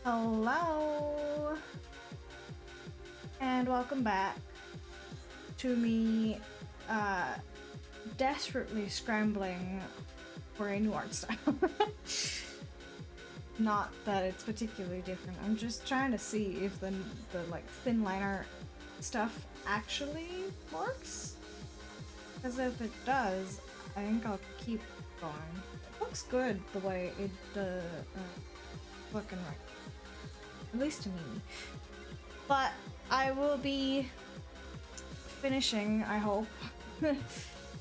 Hello, and welcome back to me desperately scrambling for a new art style. Not that it's particularly different. I'm just trying to see if the like thin liner stuff actually works. Because if it does, I think I'll keep going. It looks good the way it looking right. At least to me. But I will be finishing, I hope,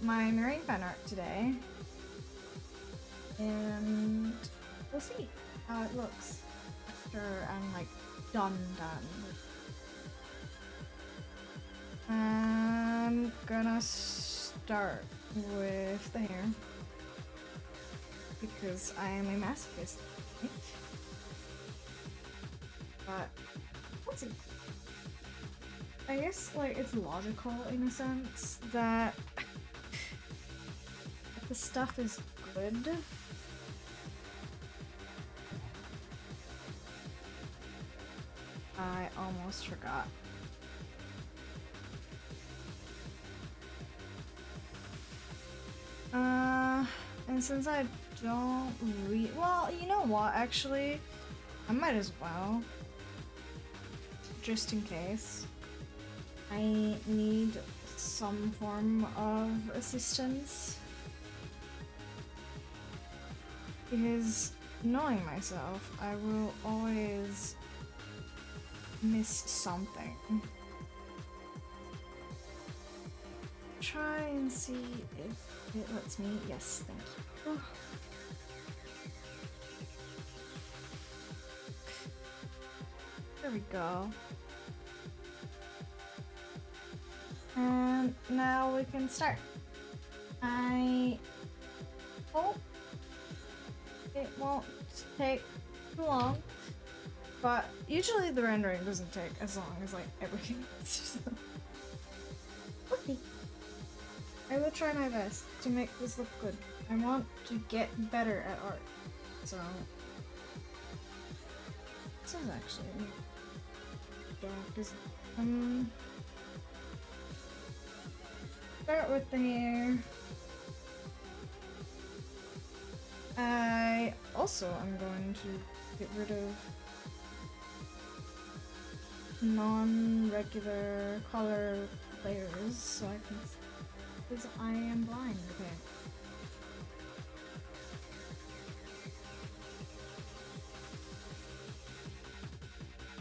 my marine fan art today. And we'll see how it looks after I'm like done. I'm gonna start with the hair because I am a masochist. But what's it? I guess like it's logical in a sense that if the stuff is good, I almost forgot. And since I don't well, you know what, actually, I might as well. Just in case. I need some form of assistance. Because knowing myself, I will always miss something. Try and see if it lets me. Yes, thank you. There we go. And now we can start. I hope it won't take too long, but usually the rendering doesn't take as long as like everything else. We'll see. I will try my best to make this look good. I want to get better at art, so this is actually dark. Start with the hair. I also am going to get rid of non-regular color layers so I can see, because I am blind. Okay.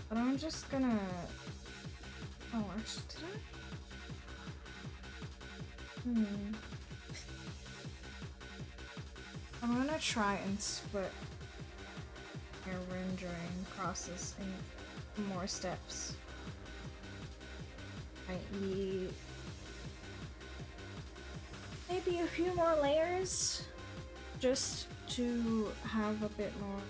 But I'm just gonna. Oh, actually, did I? I'm gonna try and split your rendering process in more steps. I.e., maybe a few more layers just to have a bit more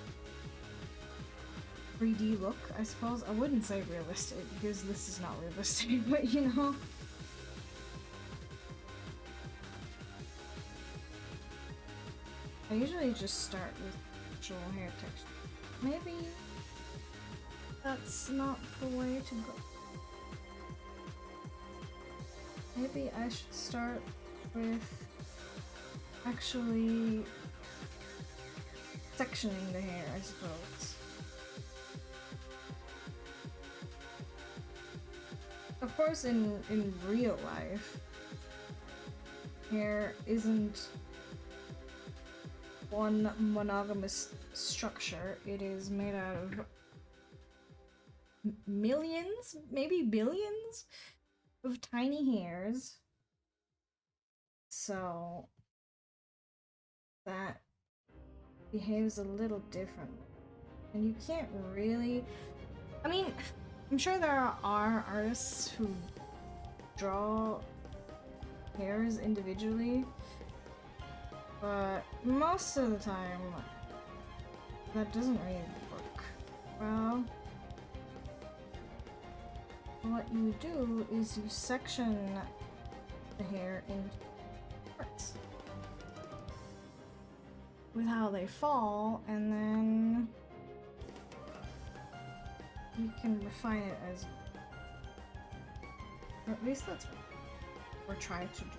3D look, I suppose. I wouldn't say realistic because this is not realistic, but you know. I usually just start with actual hair texture. Maybe that's not the way to go. Maybe I should start with actually sectioning the hair, I suppose. Of course, in real life, hair isn't one monogamous structure. It is made out of millions, maybe billions of tiny hairs. So that behaves a little different. And you can't really... I mean, I'm sure there are artists who draw hairs individually, but most of the time, that doesn't really work well. What you do is you section the hair into parts with how they fall, and then you can refine it as, or at least that's what we're trying to do.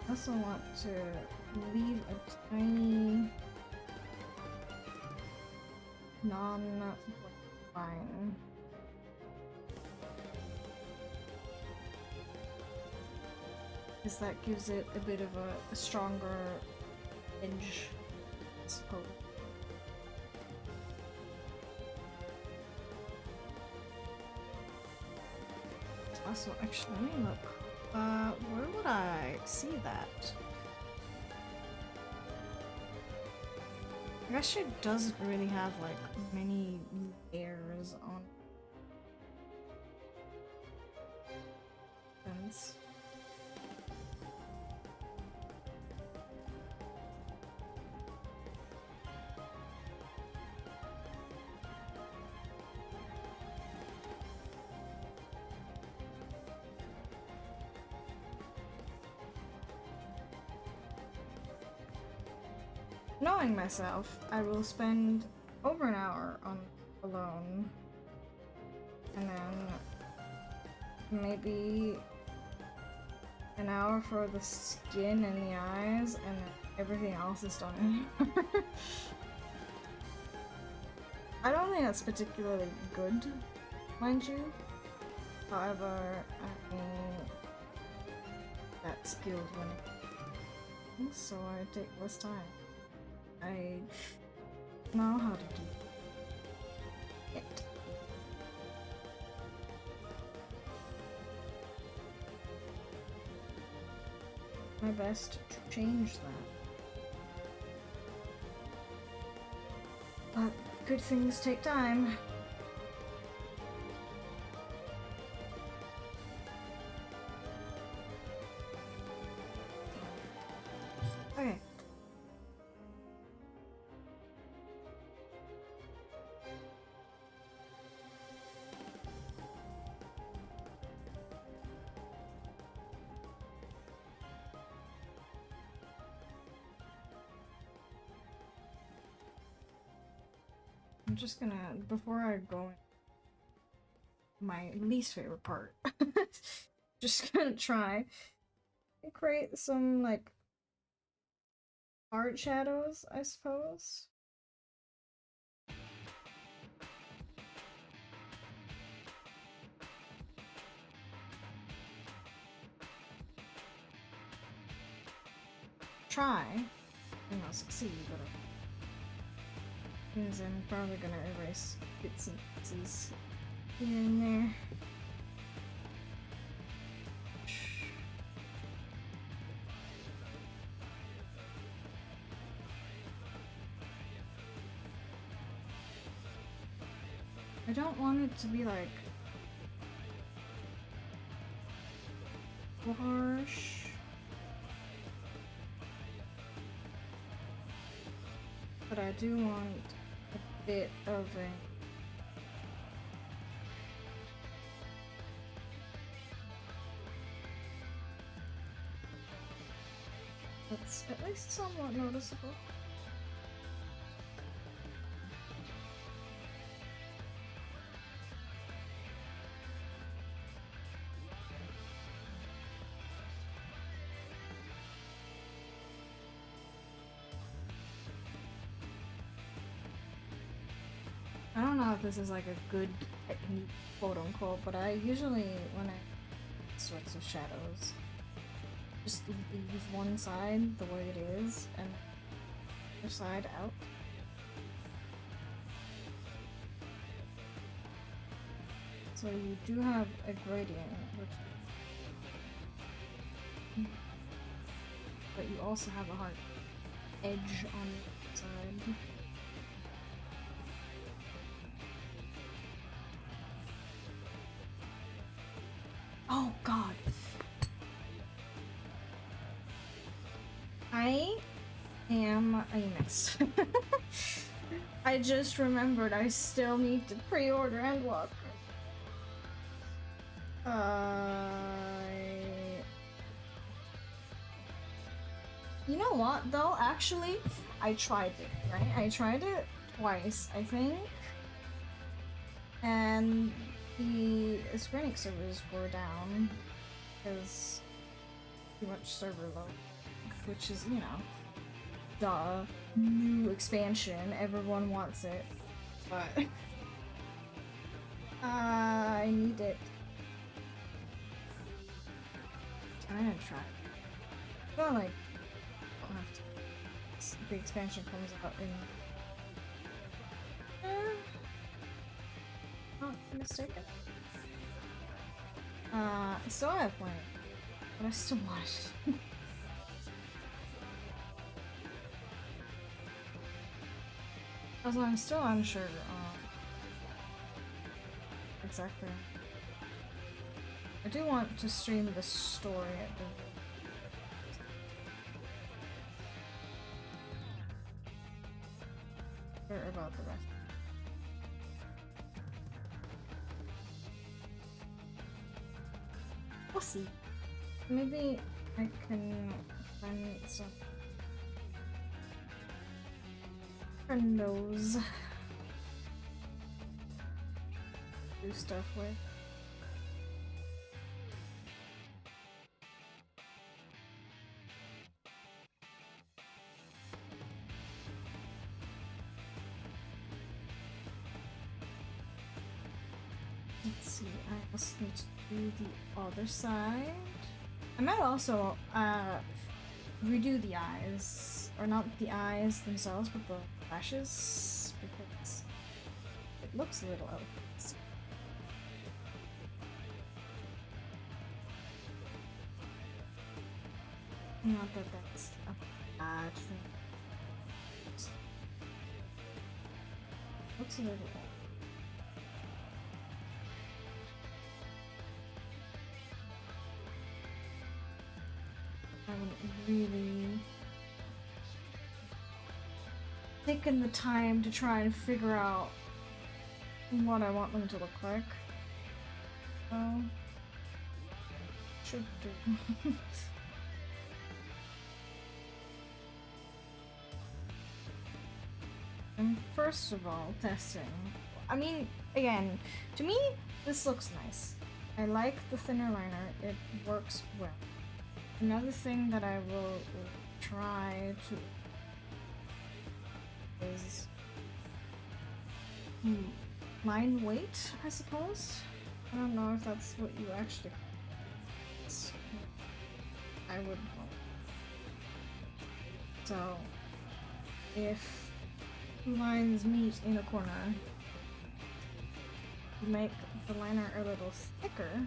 I also want to leave a tiny non-line. Because that gives it a bit of a stronger edge, I suppose. Also, actually, let me look. Where would I see that? I guess it doesn't really have like many layers on fence. Knowing myself, I will spend over an hour on alone, and then maybe an hour for the skin and the eyes, and then everything else is done. I don't think that's particularly good, mind you. However, I mean, that's skilled when it, so I take less time. I know how to do it. My best to change that. But good things take time. Okay. I'm just gonna, before I go in, my least favorite part, just gonna try and create some, like, art shadows, I suppose. Try, and I'll succeed, but means I'm probably gonna erase bits and pieces here and there. I don't want it to be like harsh. But I do want a bit of a that's at least somewhat noticeable. I don't know if this is like a good technique, quote unquote, but I usually, when I sorts of shadows, just leave one side the way it is and the other side out. So you do have a gradient, but you also have a hard edge on the side. Oh god. I am a mess. I just remembered I still need to pre-order Endwalker. You know what though? Actually, I tried it, right? I tried it twice, I think. And the Square Enix servers were down because too much server load, which is, you know, the new expansion. Everyone wants it, but I need it. I'm gonna try. It's not like I'll have to. The expansion comes out in. Not mistaken. I still have plenty, but I still want it. Also, I'm still unsure exactly. I do want to stream the story at the. Sure about the rest. We'll see. Maybe I can find some friendos do stuff with. Let's see, I also need to do the other side. I might also redo the eyes, or not the eyes themselves, but the lashes, because it looks a little out of place. Not that that's a bad thing. Looks a little off. I haven't really taken the time to try and figure out what I want them to look like. So, should do. And first of all, testing. I mean, again, to me, this looks nice. I like the thinner liner, it works well. Another thing that I will try to is line weight, I suppose. I don't know if that's what you actually. I would know. So, if two lines meet in a corner, you make the liner a little thicker.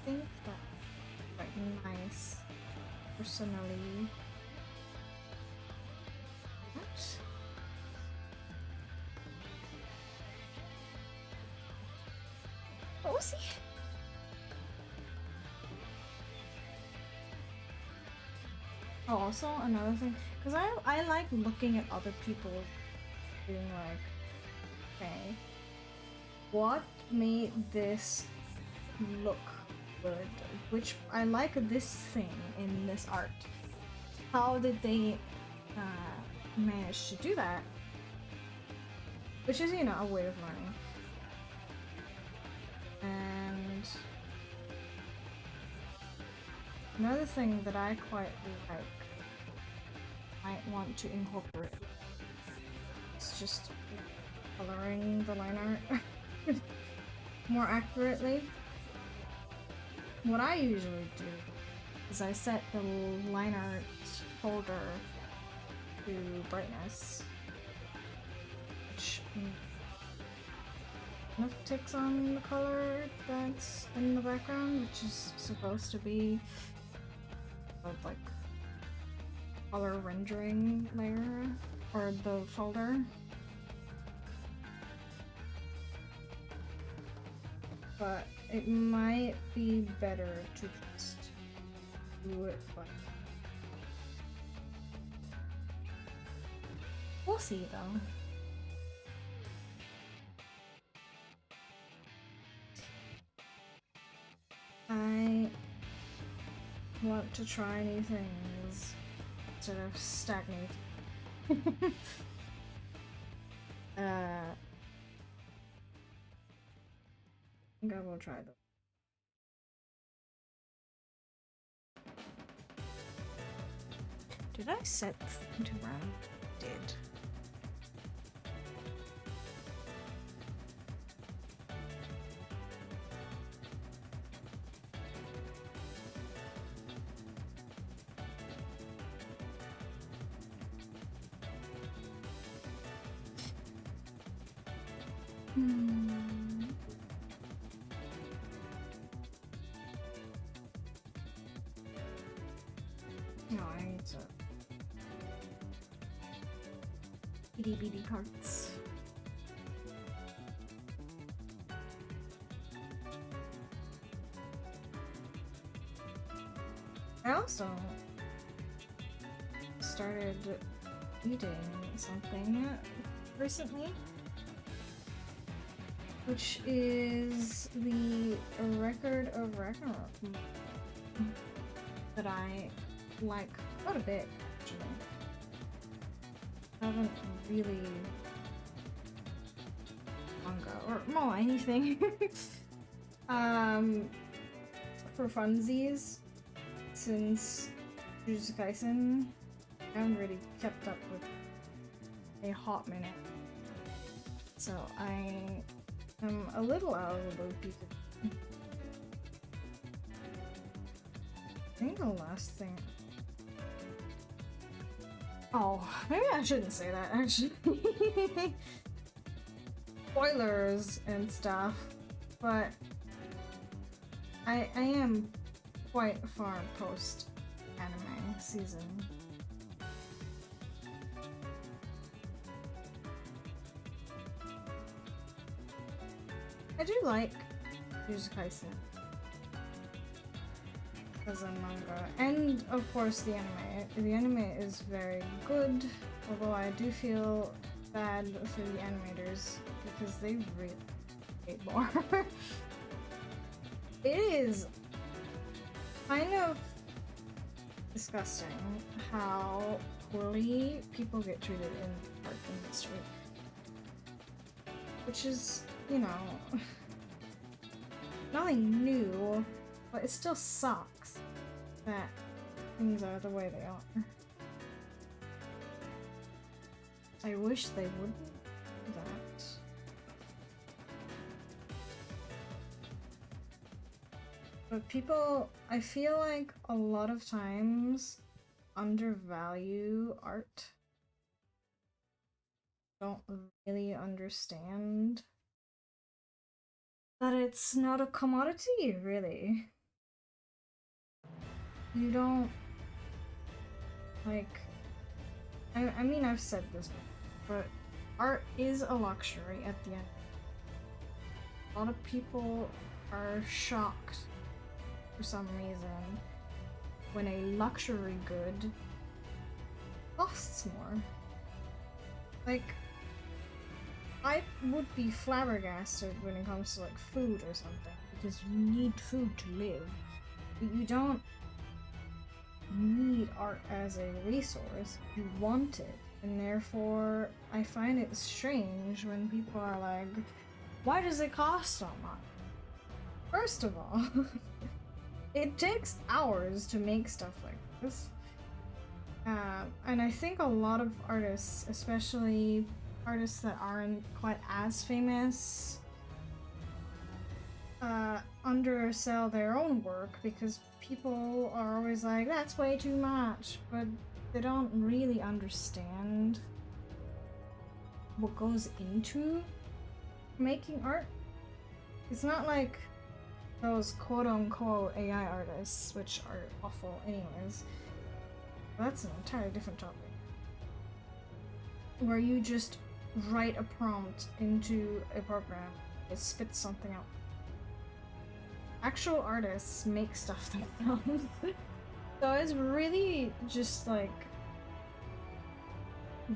I think that's quite nice, personally. What was he? Oh, also another thing, because I like looking at other people being like, okay, what made this look good? Which I like this thing in this art. How did they manage to do that? Which is, you know, a way of learning. And another thing that I quite like, I want to incorporate, it's just coloring the line art more accurately. What I usually do is I set the line art folder to brightness, which kind of takes on the color that's in the background, which is supposed to be like color rendering layer, or the folder. But it might be better to just do it, but we'll see though. want to try new things instead of stagnate. I think I will try them. Did I set to round? Did. No, I need to. Itty bitty carts. I also started eating something recently, which is the Record of Ragnarok that I like quite a bit, actually. I haven't really manga or no anything for funsies since Jujutsu Kaisen. I haven't really kept up with a hot minute, so I am a little out of the loop. I think the last thing. Oh, maybe I shouldn't say that actually. Spoilers and stuff, but I am quite far post anime season. I do like Jujutsu Kaisen as a manga, and of course the anime. The anime is very good, although I do feel bad for the animators because they really paid more. It is kind of disgusting how poorly people get treated in the art industry, which is, you know, nothing new, but it still sucks that things are the way they are. I wish they wouldn't do that. But people, I feel like a lot of times undervalue art. Don't really understand that it's not a commodity, really. You don't, like, I mean, I've said this before, but art is a luxury at the end. A lot of people are shocked for some reason when a luxury good costs more. Like, I would be flabbergasted when it comes to like food or something, because you need food to live, but you don't need art as a resource. You want it, and therefore I find it strange when people are like, why does it cost so much? First of all, it takes hours to make stuff like this, and I think a lot of artists, especially artists that aren't quite as famous, undersell their own work because people are always like, that's way too much, but they don't really understand what goes into making art. It's not like those quote-unquote AI artists, which are awful anyways. That's an entirely different topic. Where you just write a prompt into a program, it spits something out. Actual artists make stuff themselves. So it's really just like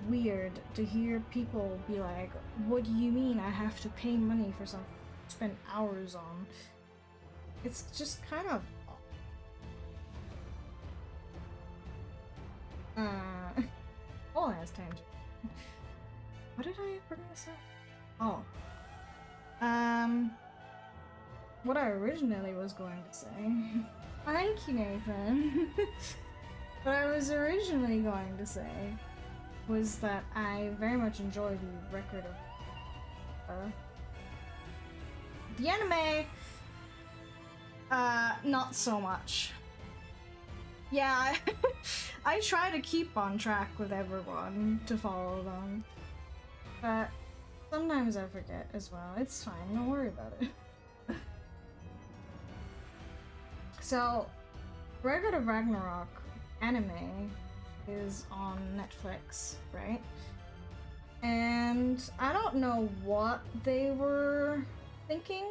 weird to hear people be like, what do you mean I have to pay money for something to spend hours on? It's just kind of Oh, has tangent. What did I bring this up? Oh. What I originally was going to say. Thank you, Nathan. What I was originally going to say was that I very much enjoy the record of the anime. Not so much. Yeah, I try to keep on track with everyone to follow them, but sometimes I forget as well. It's fine, don't worry about it. So, Record of Ragnarok anime is on Netflix, right? And I don't know what they were thinking,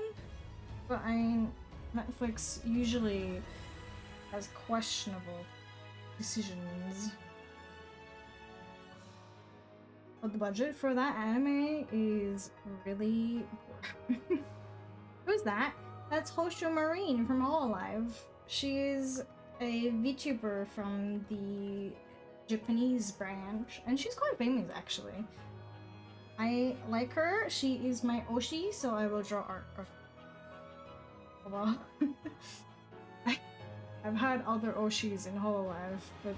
but Netflix usually has questionable decisions. But the budget for that anime is really poor. Who's that? That's Hosho Marine from Hololive. She's a VTuber from the Japanese branch, and she's quite famous actually. I like her. She is my Oshi, so I will draw art of her. Well, I've had other Oshis in Hololive, but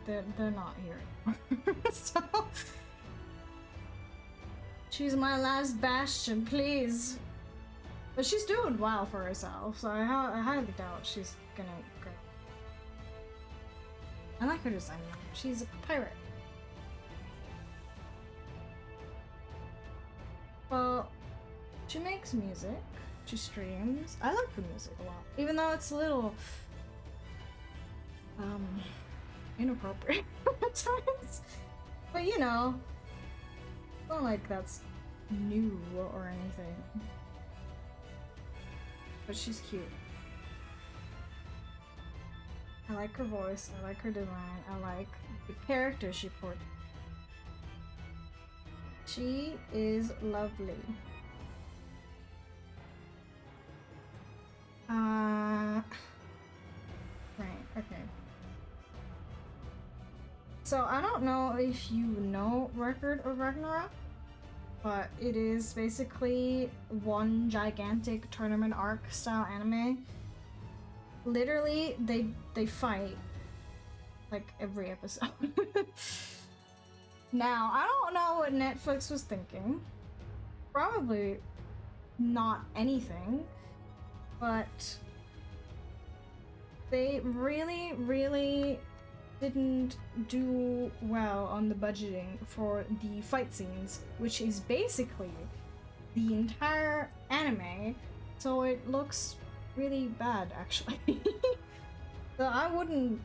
they're not here anymore. So she's my last bastion, please. But she's doing well for herself, so I highly doubt she's gonna go. I like her design. She's a pirate. Well, she makes music. She streams. I like her music a lot, even though it's a little inappropriate at times. But you know, it's not like that's new or anything. But she's cute. I like her voice, I like her design, I like the character she portrays. She is lovely. Right, okay. So I don't know if you know Record of Ragnarok, but it is basically one gigantic tournament arc style anime. Literally, they fight like every episode. Now, I don't know what Netflix was thinking. Probably not anything, but they really didn't do well on the budgeting for the fight scenes, which is basically the entire anime, so it looks really bad actually. So I wouldn't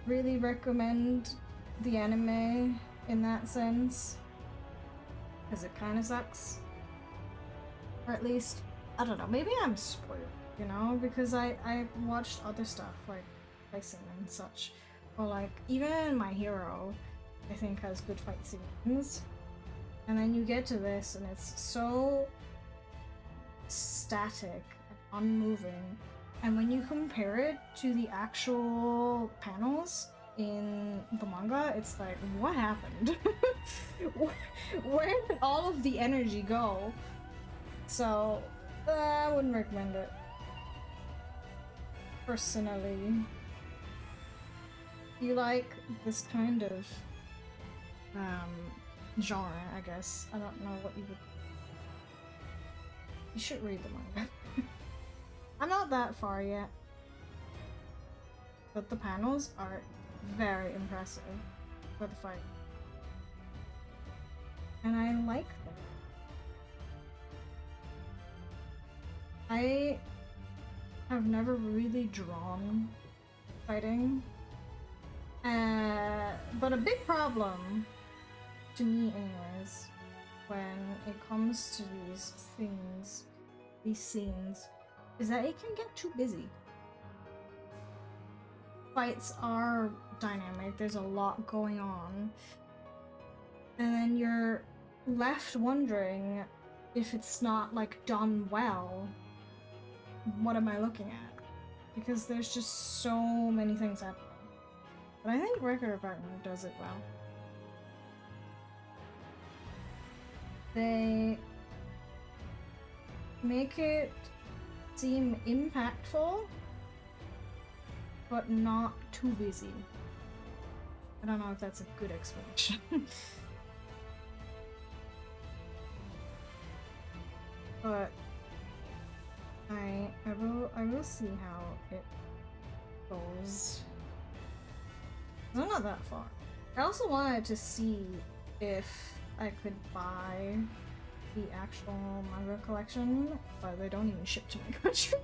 really recommend the anime in that sense, because it kind of sucks. Or at least, I don't know, maybe I'm spoiled, you know, because I watched other stuff like Tyson and such, or like even My Hero I think has good fight scenes, and then you get to this and it's so static and unmoving, and when you compare it to the actual panels in the manga, it's like, what happened? Where did all of the energy go? So I wouldn't recommend it personally. You like this kind of genre, I guess. I don't know what you would. You should read the manga. I'm not that far yet, but the panels are very impressive for the fight, and I like them. I have never really drawn fighting, but a big problem to me anyways when it comes to these things, these scenes, is that it can get too busy. Fights are dynamic, there's a lot going on, and then you're left wondering if it's not like done well, what am I looking at? Because there's just so many things happening. But I think regular partner does it well. They make it seem impactful, but not too busy. I don't know if that's a good explanation. But I will see how it goes. I'm not that far. I also wanted to see if I could buy the actual manga collection, but they don't even ship to my country.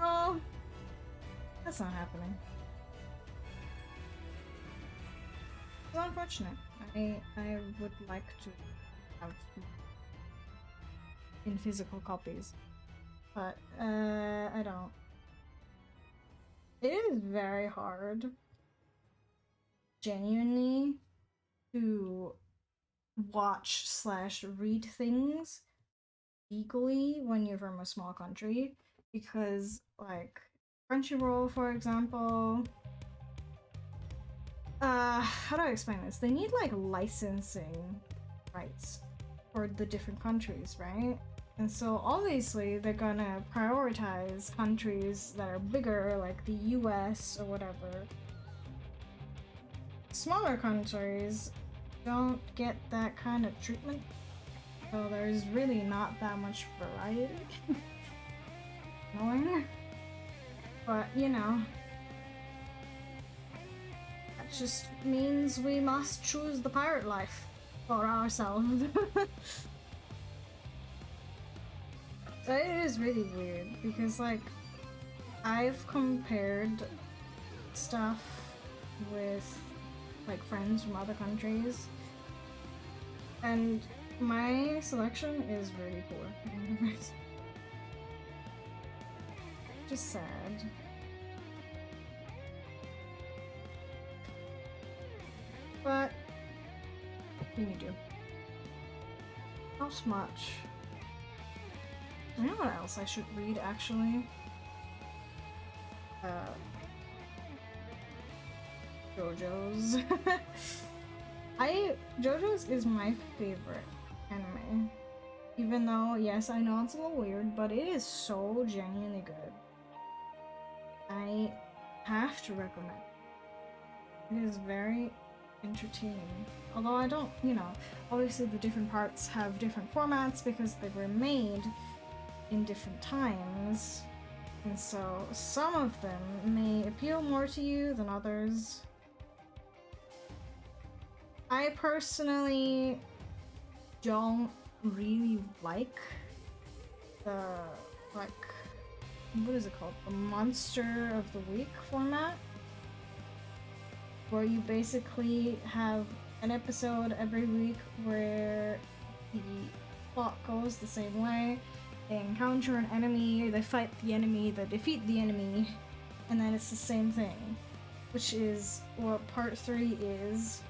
Oh, that's not happening. It's unfortunate. I would like to have in physical copies, but I don't. It is very hard, genuinely, to watch slash read things legally when you're from a small country, because like Crunchyroll, for example, how do I explain this? They need like licensing rights for the different countries, right? And so obviously they're gonna prioritize countries that are bigger, like the US or whatever. Smaller countries don't get that kind of treatment, so there's really not that much variety. Annoying. But, you know, that just means we must choose the pirate life for ourselves. It is really weird because, like, I've compared stuff with, like, friends from other countries, and my selection is really poor. Just sad. But what can you do? Not much. You know what else I should read, actually? JoJo's. JoJo's is my favorite anime. Even though, yes, I know it's a little weird, but it is so genuinely good. I have to recommend it. It is very entertaining. Although I don't, you know, obviously the different parts have different formats because they were made in different times, and so some of them may appeal more to you than others. I personally don't really like the, like, what is it called? The Monster of the Week format, where you basically have an episode every week where the plot goes the same way. They encounter an enemy, they fight the enemy, they defeat the enemy, and then it's the same thing, which is what part 3 is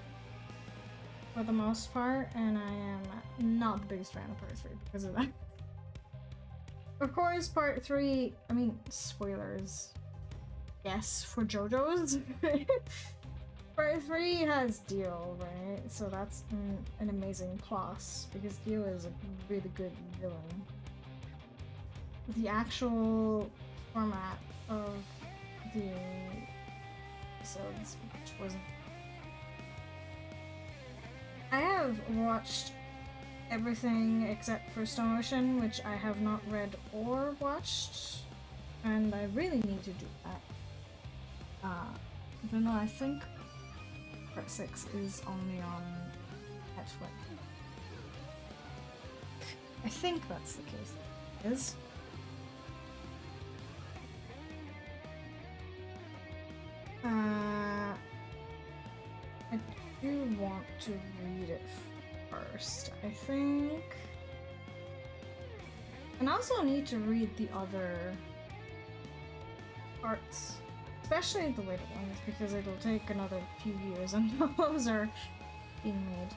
for the most part, and I am not the biggest fan of part 3 because of that. Of course, part 3, I mean, spoilers, yes, for JoJo's. Part 3 has Dio, right? So that's an amazing plus, because Dio is a really good villain. The actual format of the episodes, which wasn't. I have watched everything except for Stone Ocean, which I have not read or watched, and I really need to do that. Even though I think part 6 is only on Netflix. I think that's the case. It is. I do want to read it first, I think. And I also need to read the other parts, especially the later ones, because it'll take another few years until those are being made.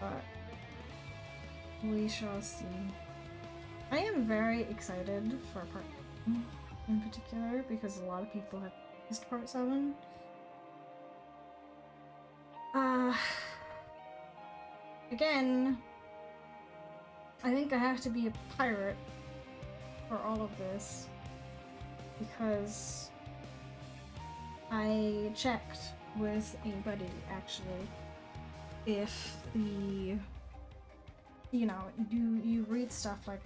But we shall see. I am very excited for part 1 in particular, because a lot of people have Is part 7. Uh, again, I think I have to be a pirate for all of this because I checked with a buddy actually if the you read stuff like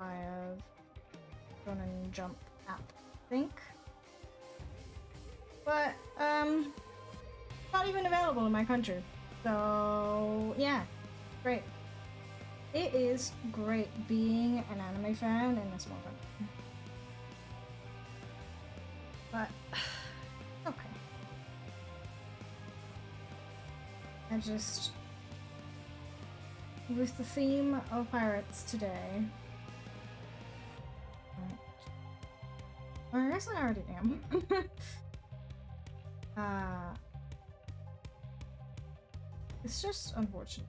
via Shonen Jump app, I think, but not even available in my country. So yeah, great. It is great being an anime fan in this moment. But okay. I just, with the theme of pirates today. Or I guess I already am. It's just unfortunate.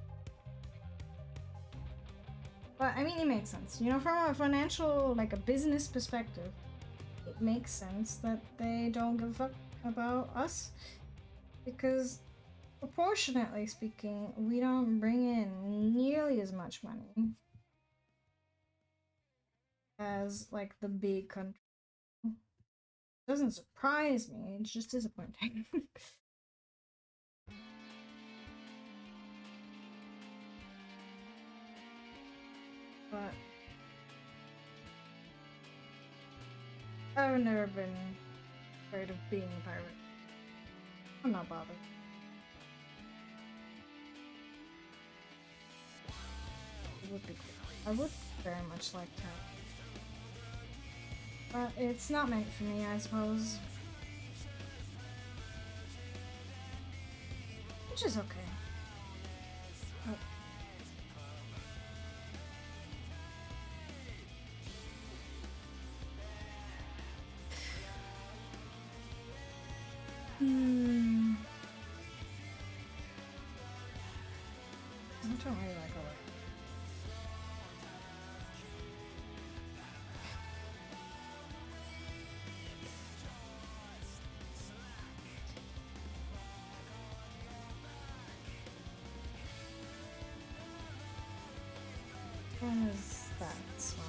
But I mean, it makes sense. You know, from a financial, like a business perspective, it makes sense that they don't give a fuck about us. Because proportionately speaking, we don't bring in nearly as much money as like the big country. Doesn't surprise me, it's just disappointing. But I've never been afraid of being a pirate. I'm not bothered. It would be cool. I would very much like to have. But it's not meant for me, I suppose. Which is okay. Oh. I don't really like it. When is that, Sonic?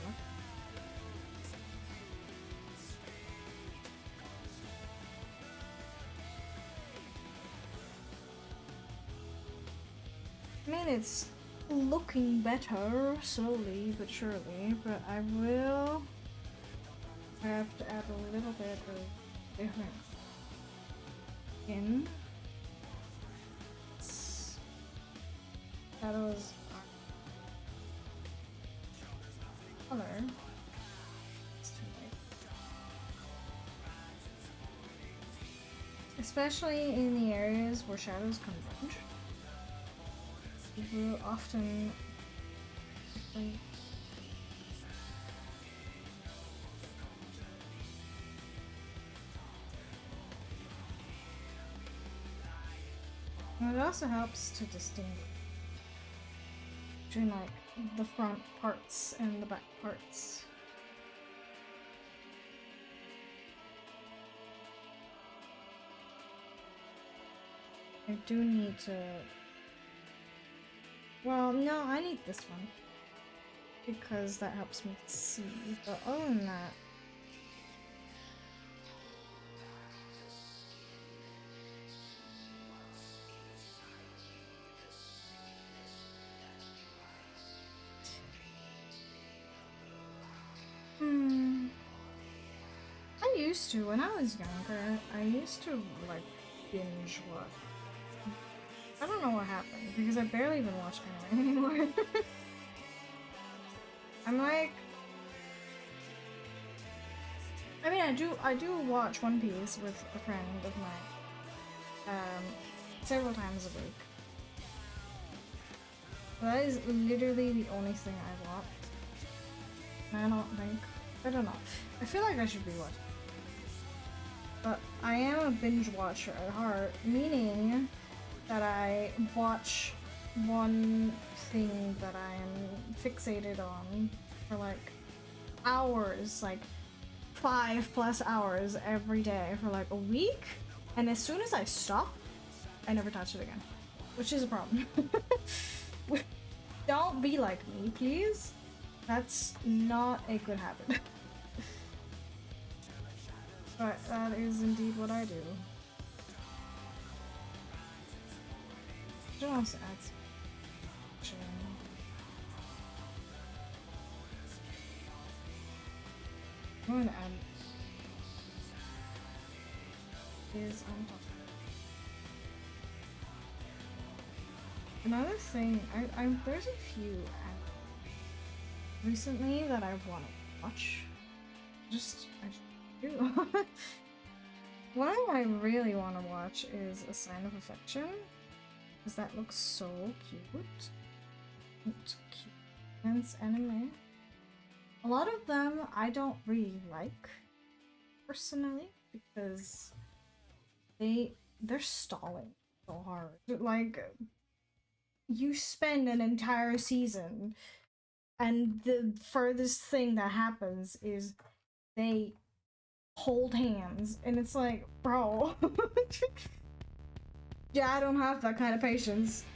I mean, it's looking better, slowly but surely, but I will have to add a little bit of different in. Shadows color. It's too light. Especially in the areas where shadows converge. You will often and it also helps to distinguish between like the front parts and the back parts. I do need to. Well, no, I need this one because that helps me see. But other than that, I used to, when I was younger, I used to like binge watch. I don't know what happened because I barely even watch anime anymore. I'm like, I mean, I do watch One Piece with a friend of mine, several times a week. That is literally the only thing I watch. I don't think, I don't know. I feel like I should be watching. But I am a binge watcher at heart, meaning that I watch one thing that I am fixated on for like hours, like 5+ hours every day for like a week, and as soon as I stop, I never touch it again, which is a problem. Don't be like me, please. That's not a good habit. But that is indeed what I do. Just wants to add some. I'm going to add is on top. Another thing, there's a few recently that I want to watch. I just do. One I really want to watch is A Sign of Affection, because that looks so cute. It's cute. And it's anime. A lot of them I don't really like, personally, because they're stalling so hard. Like, you spend an entire season, and the furthest thing that happens is they hold hands, and it's like, bro. Yeah, I don't have that kind of patience.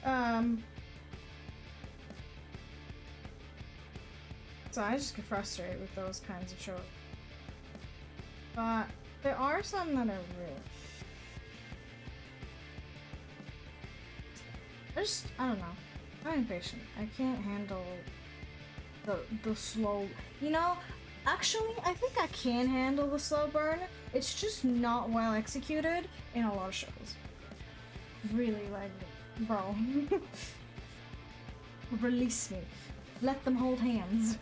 So I just get frustrated with those kinds of shows. But there are some that are real. I don't know. I'm impatient. I can't handle the slow. You know, actually, I think I can handle the slow burn. It's just not well executed in a lot of shows. Really, like, bro. Release me. Let them hold hands.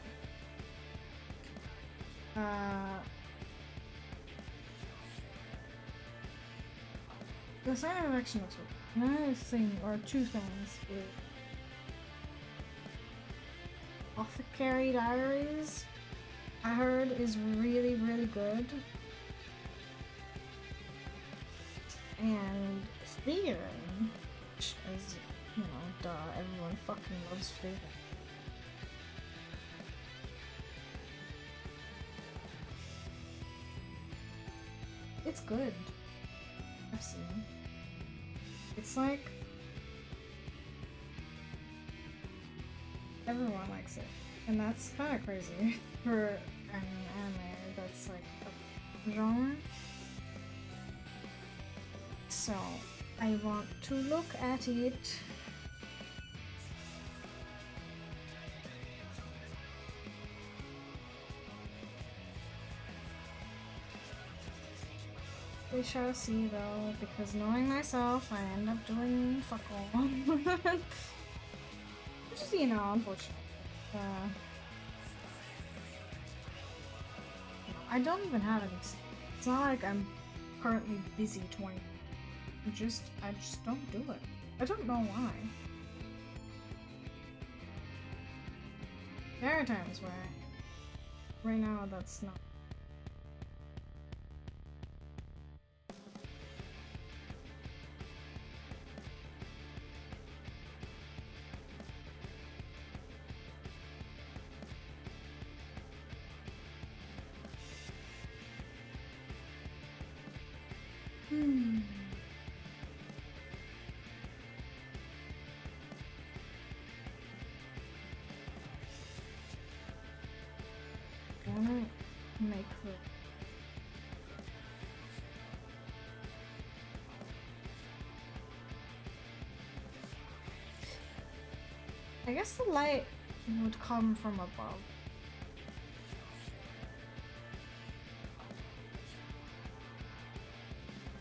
The Sign of Affection looks good. Another thing, or two things, is Apothecary Diaries, I heard, is really, really good. And Slytherin, which is, you know, duh, everyone fucking loves Slytherin. It's good. I've seen. It's like everyone likes it, and that's kind of crazy for an anime that's like a genre. So I want to look at it. We shall see though, because knowing myself, I end up doing fuck all. Which is, you know, unfortunate. I don't even have any. It's not like I'm currently busy 20. I just don't do it. I don't know why. There are times where right now that's not. Make the I guess the light would come from above.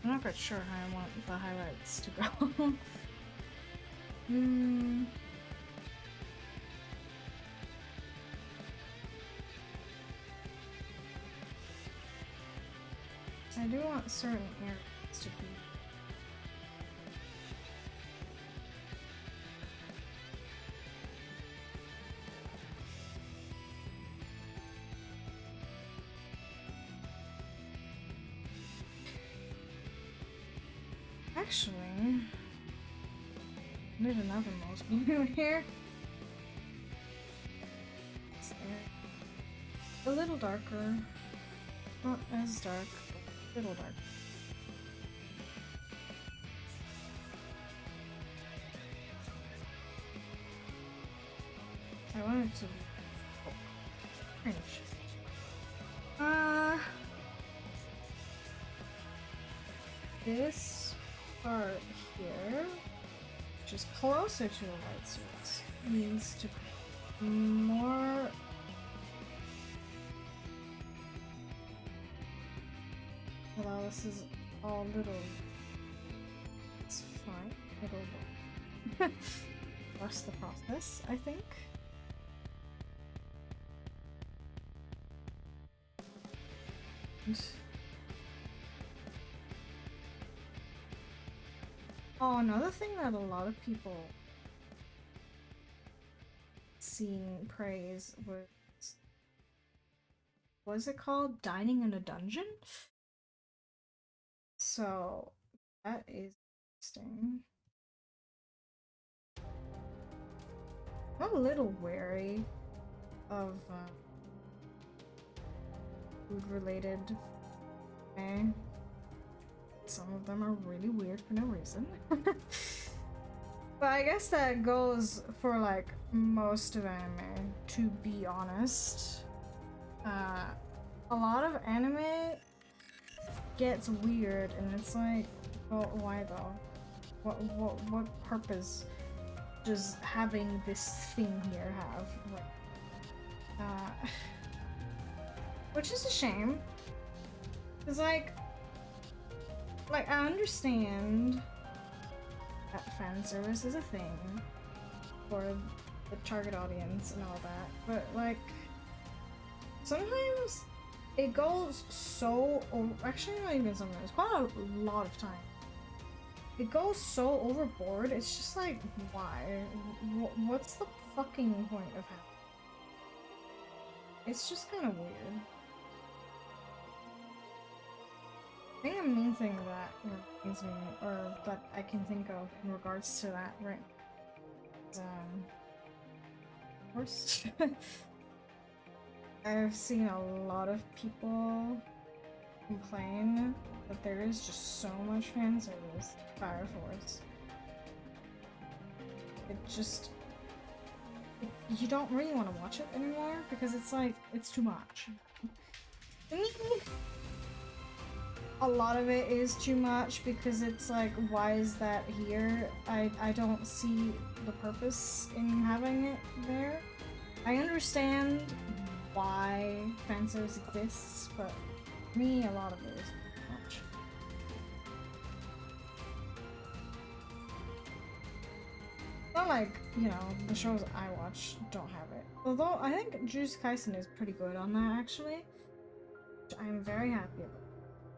I'm not quite sure how I want the highlights to go. I do want certain areas to be. Actually, I need another mouse blue here. A little darker. Not as dark, a little dark. I want it to be cringe. This part here, which is closer to the light source, needs to be more. Although this is all little, it's fine. It'll trust the process, I think. Oh, another thing that a lot of people seen praise was it called Dining in a Dungeon? So that is interesting. I'm a little wary of food related anime. Some of them are really weird for no reason. But I guess that goes for like most of anime, to be honest. A lot of anime gets weird and it's like, well, why though? What purpose does having this thing here have? Which is a shame. Cause like I understand that fan service is a thing for the target audience and all that, but like sometimes it goes so actually not even sometimes, quite a lot of time. It goes so overboard, it's just like, why? What's the fucking point of having it? It's just kind of weird. I think the main thing that reminds me, or that I can think of in regards to that, right, is, of course, I've seen a lot of people complain that there is just so much fan service in Fire Force. You don't really want to watch it anymore because it's like, it's too much. A lot of it is too much because it's like, why is that here? I don't see the purpose in having it there. I understand why fanservice exists, but for me, a lot of it is too much. Not like, you know, the shows I watch don't have it. Although I think Jujutsu Kaisen is pretty good on that actually, which I'm very happy about.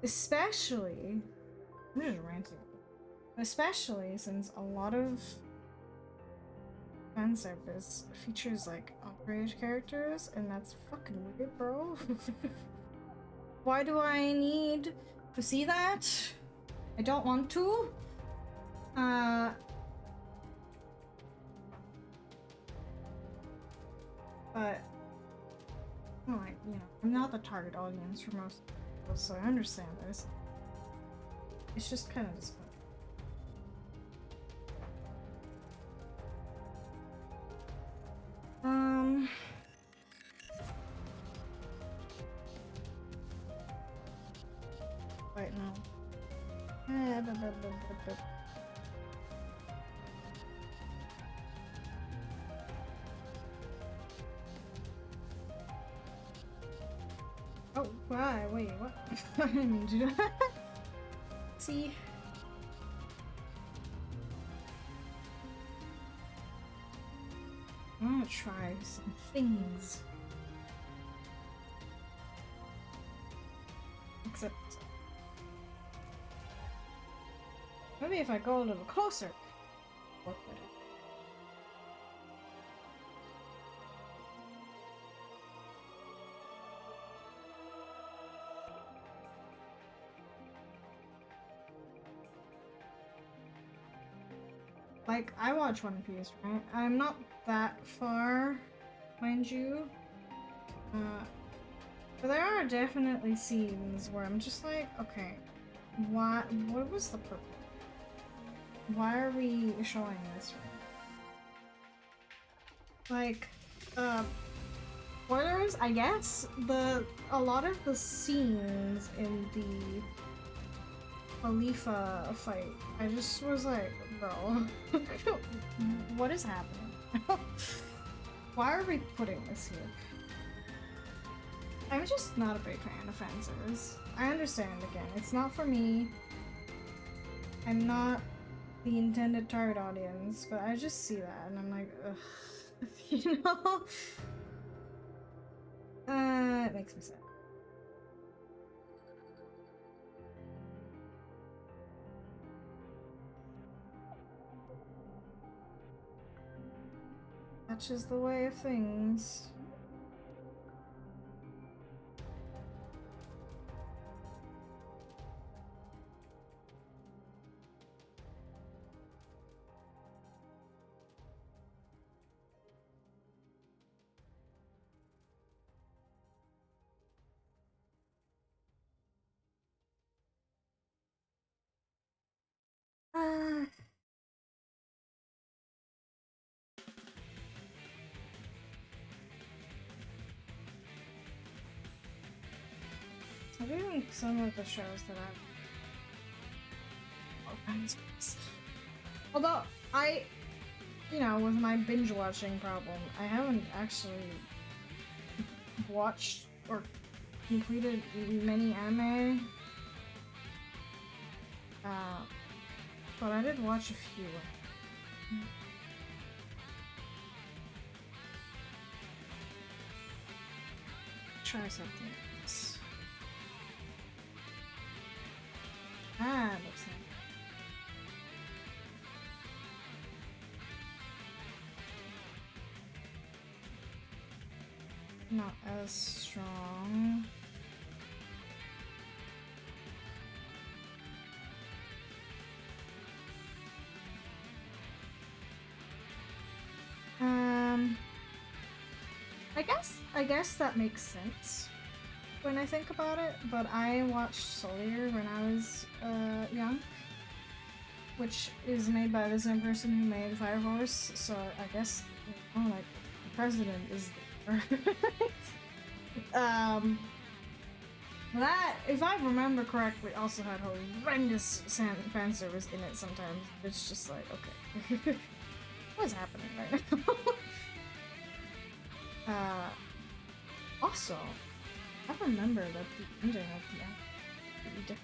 Especially, I'm just ranting. Especially since a lot of fan service features like underage characters, and that's fucking weird, bro. Why do I need to see that? I don't want to. But like, you know, I'm not the target audience for most people, so I understand this. It's just kind of disappointing. Wait, no. Oh, why? Wait, what? I didn't mean to do that. See? I want to try some things. Except... maybe if I go a little closer, it'll work better. Like, I watch One Piece, right? I'm not that far, mind you. But there are definitely scenes where I'm just like, okay, what was the purpose? Why are we showing this right? Like, spoilers, I guess. A lot of the scenes in the Khalifa fight, I just was like, bro, what is happening? Why are we putting this here? I'm just not a big fan of fan service. I understand, again, it's not for me. I'm not the intended target audience, but I just see that and I'm like, ugh. You know? It makes me sad. That's just the way of things. Uh, I do think some of the shows that although you know, with my binge watching problem, I haven't actually watched or completed many anime. But I did watch a few. Try something else. Ah, looks like. Not as strong. I guess that makes sense when I think about it, but I watched Solier when I was young, which is made by the same person who made Fire Force, so I guess, you know, like, the president is there. That, if I remember correctly, also had horrendous fan service in it sometimes. It's just like, okay. What's happening right now? Also, I remember that the ending of the act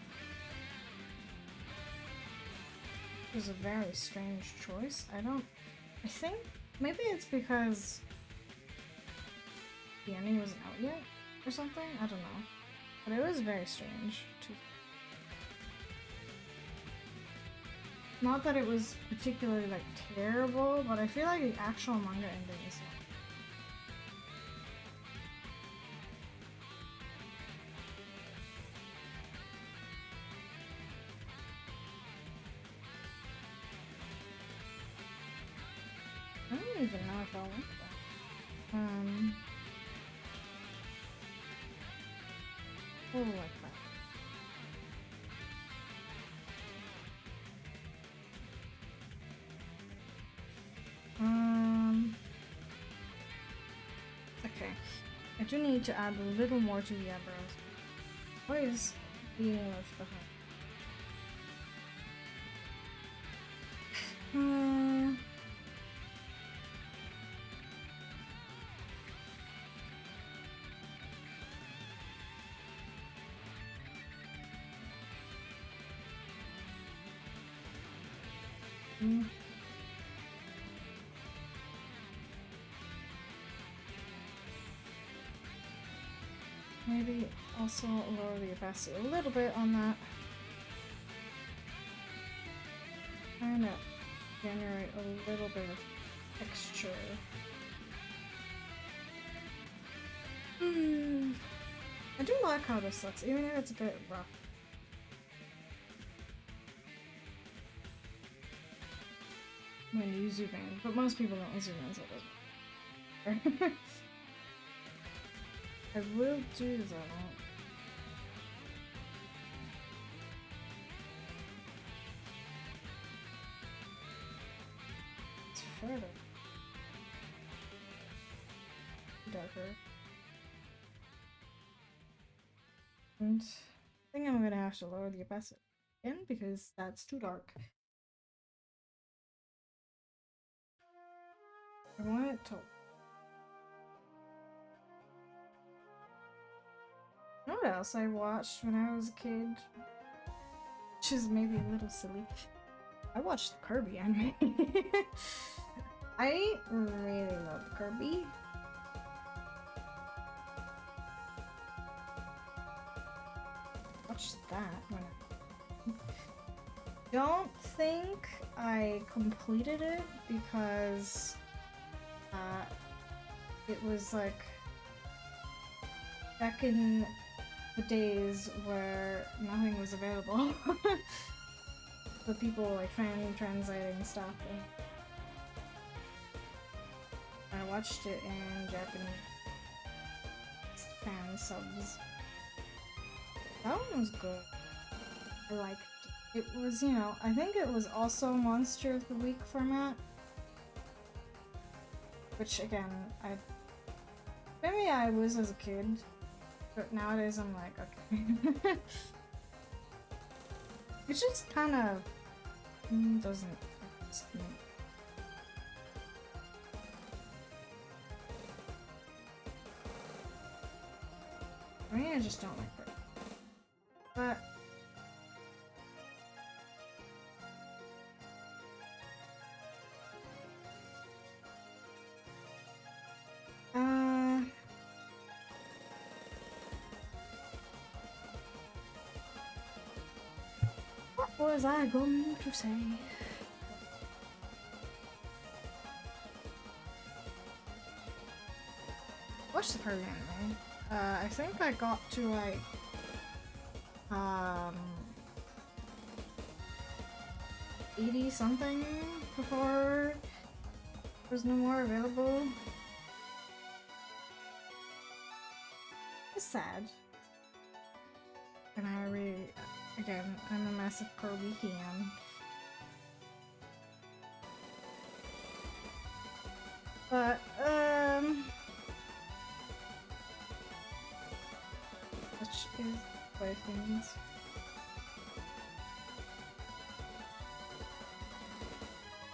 was a very strange choice. I think maybe it's because the ending wasn't out yet or something. I don't know, but it was very strange too. Not that it was particularly like terrible, but I feel like the actual manga ending is. I don't even know if I want that. Oh, like that. Okay. I do need to add a little more to the eyebrows. What is being left behind? Maybe also lower the opacity a little bit on that. Trying to generate a little bit of texture. I do like how this looks, even if it's a bit rough. When you zoom in, but most people don't zoom in, so it doesn't matter. I will do that. It's further darker. And I think I'm gonna have to lower the opacity again because that's too dark. I want it to. You know what else I watched when I was a kid? Which is maybe a little silly. I watched the Kirby anime. I really love Kirby. Watched that when I don't think I completed it because it was like back in the days where nothing was available. The people like fan translating stuff. And I watched it in Japanese fan subs. That one was good. I liked it. It was, you know, I think it was also Monster of the Week format. Which again, maybe I was as a kid, but nowadays I'm like, okay. It just kind of doesn't interest me. I mean, I just don't like it. But what was I going to say? Watch the Kirby anime. I think I got to like 80 something before there's no more available. It's sad. And I really, again, I'm a massive Kirby fan. But, which is quite things.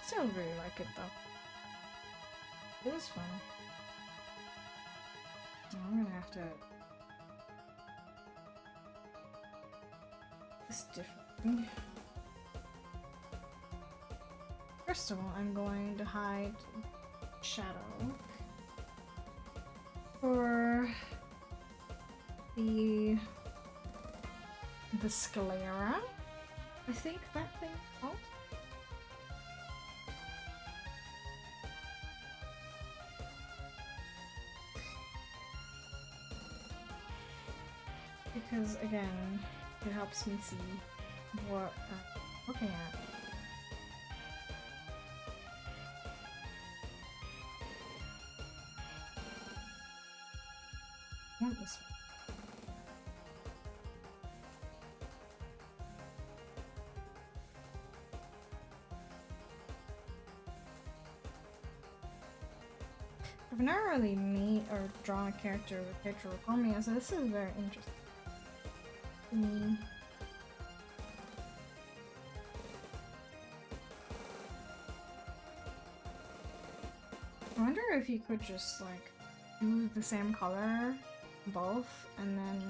Still really like it though. It was fun. I'm gonna have to. It's different. First of all, I'm going to hide shadow for the sclera. I think that thing called. Because again, it helps me see what I'm looking at. I want this one. I've never really made or drawn a character with picture before me, so this is very interesting to me. I wonder if you could just like do the same color both and then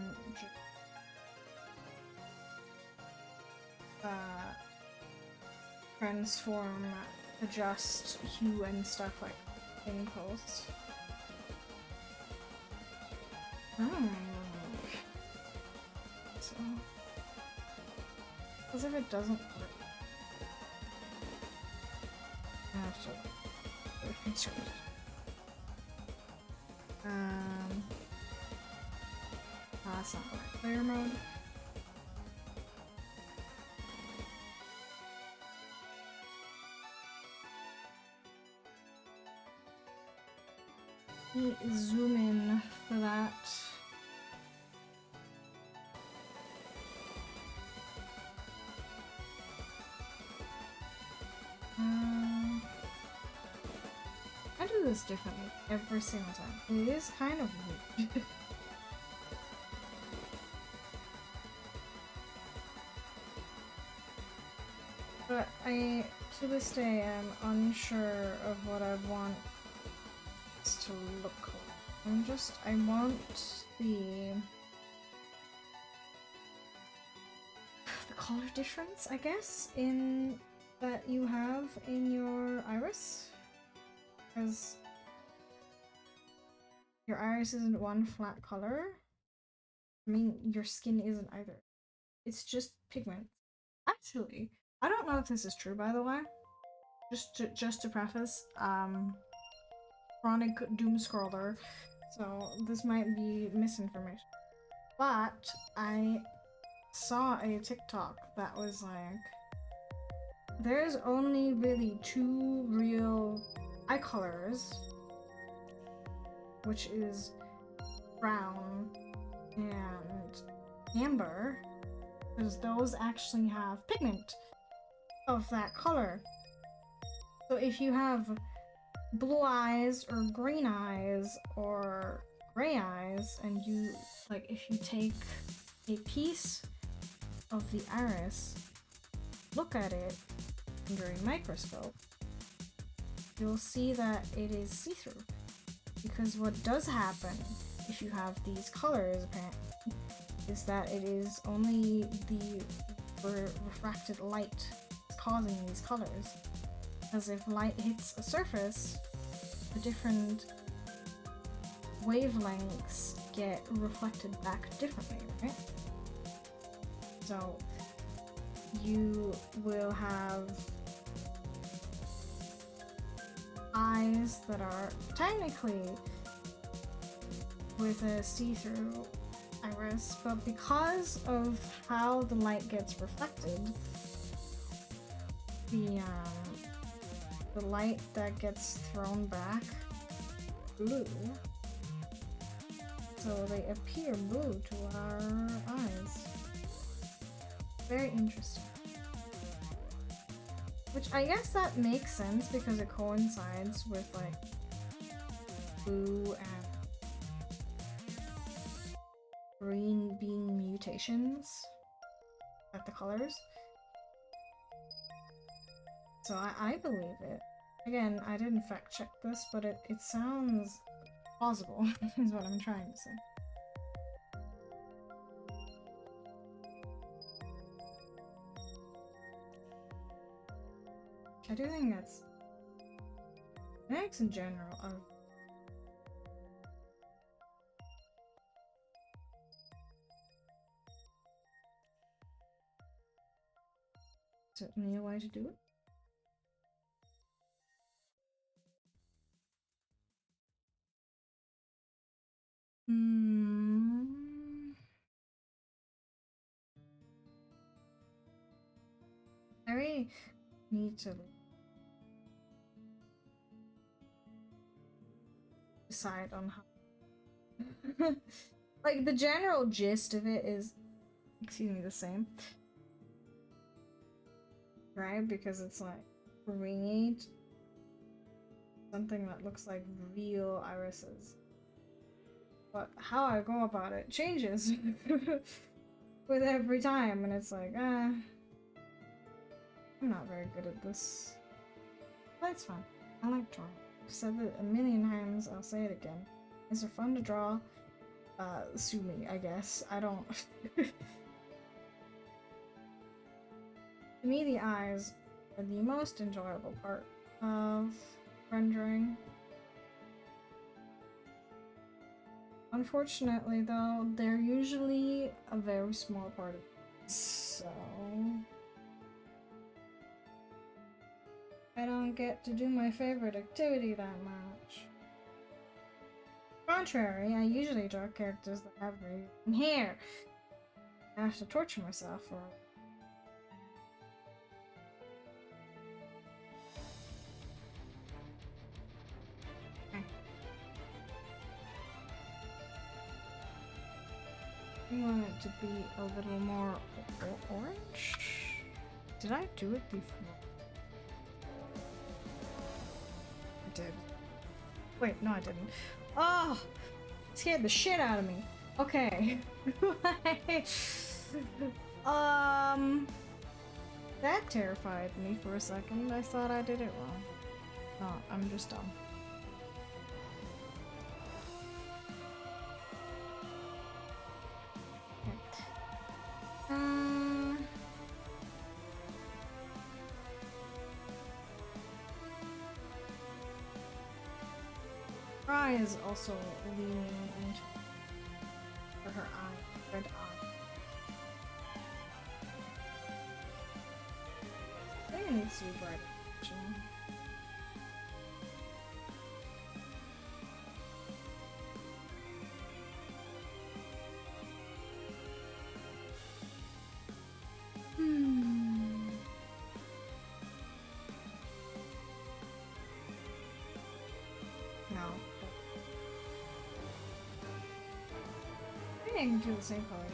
transform, adjust hue and stuff like in post. Oh. So, because if it doesn't work, I have to insert it. That's not right. Player mode. Let me zoom in for that. this differently every single time. It is kind of weird. But I, to this day, am unsure of what I want this to look like. I want the color difference, I guess, in that you have in your iris. Because your iris isn't one flat color. I mean, your skin isn't either. It's just pigment. Actually, I don't know if this is true, by the way. Just to preface, chronic doom scroller, so this might be misinformation. But I saw a TikTok that was like, there's only really two real eye colors, which is brown and amber, because those actually have pigment of that color. So if you have blue eyes or green eyes or gray eyes, and you, like, if you take a piece of the iris, look at it under a microscope, you'll see that it is see-through. Because what does happen if you have these colors, apparently, is that it is only the refracted light causing these colors. Because if light hits a surface, the different wavelengths get reflected back differently, right? So you will have eyes that are technically with a see-through iris, but because of how the light gets reflected, the light that gets thrown back blue, so they appear blue to our eyes. Very interesting. Which I guess that makes sense because it coincides with like blue and green being mutations at the colors. So I believe it. Again, I didn't fact check this, but it sounds plausible is what I'm trying to say. I do think that's genetics in general are certainly a way to do it. I really need to decide on how like the general gist of it is, excuse me, the same, right? Because it's like create something that looks like real irises, but how I go about it changes with every time, and it's like I'm not very good at this, but it's fun. I like drawing. I've said it a million times, I'll say it again. Is it fun to draw? Sue me, I guess. I don't. To me, the eyes are the most enjoyable part of rendering. Unfortunately, though, they're usually a very small part of it, so I don't get to do my favorite activity that much. Contrary, I usually draw characters that have green hair. I have to torture myself for it. Okay. I want it to be a little more orange. Did I do it before? I did. Wait, no, I didn't. Oh, scared the shit out of me. Okay. um, that terrified me for a second. I thought I did it wrong. No, I'm just dumb. Okay. Fry is also leaning into her eye, red eye. I think it needs to be brighter, actually. No. I think I can do the same color.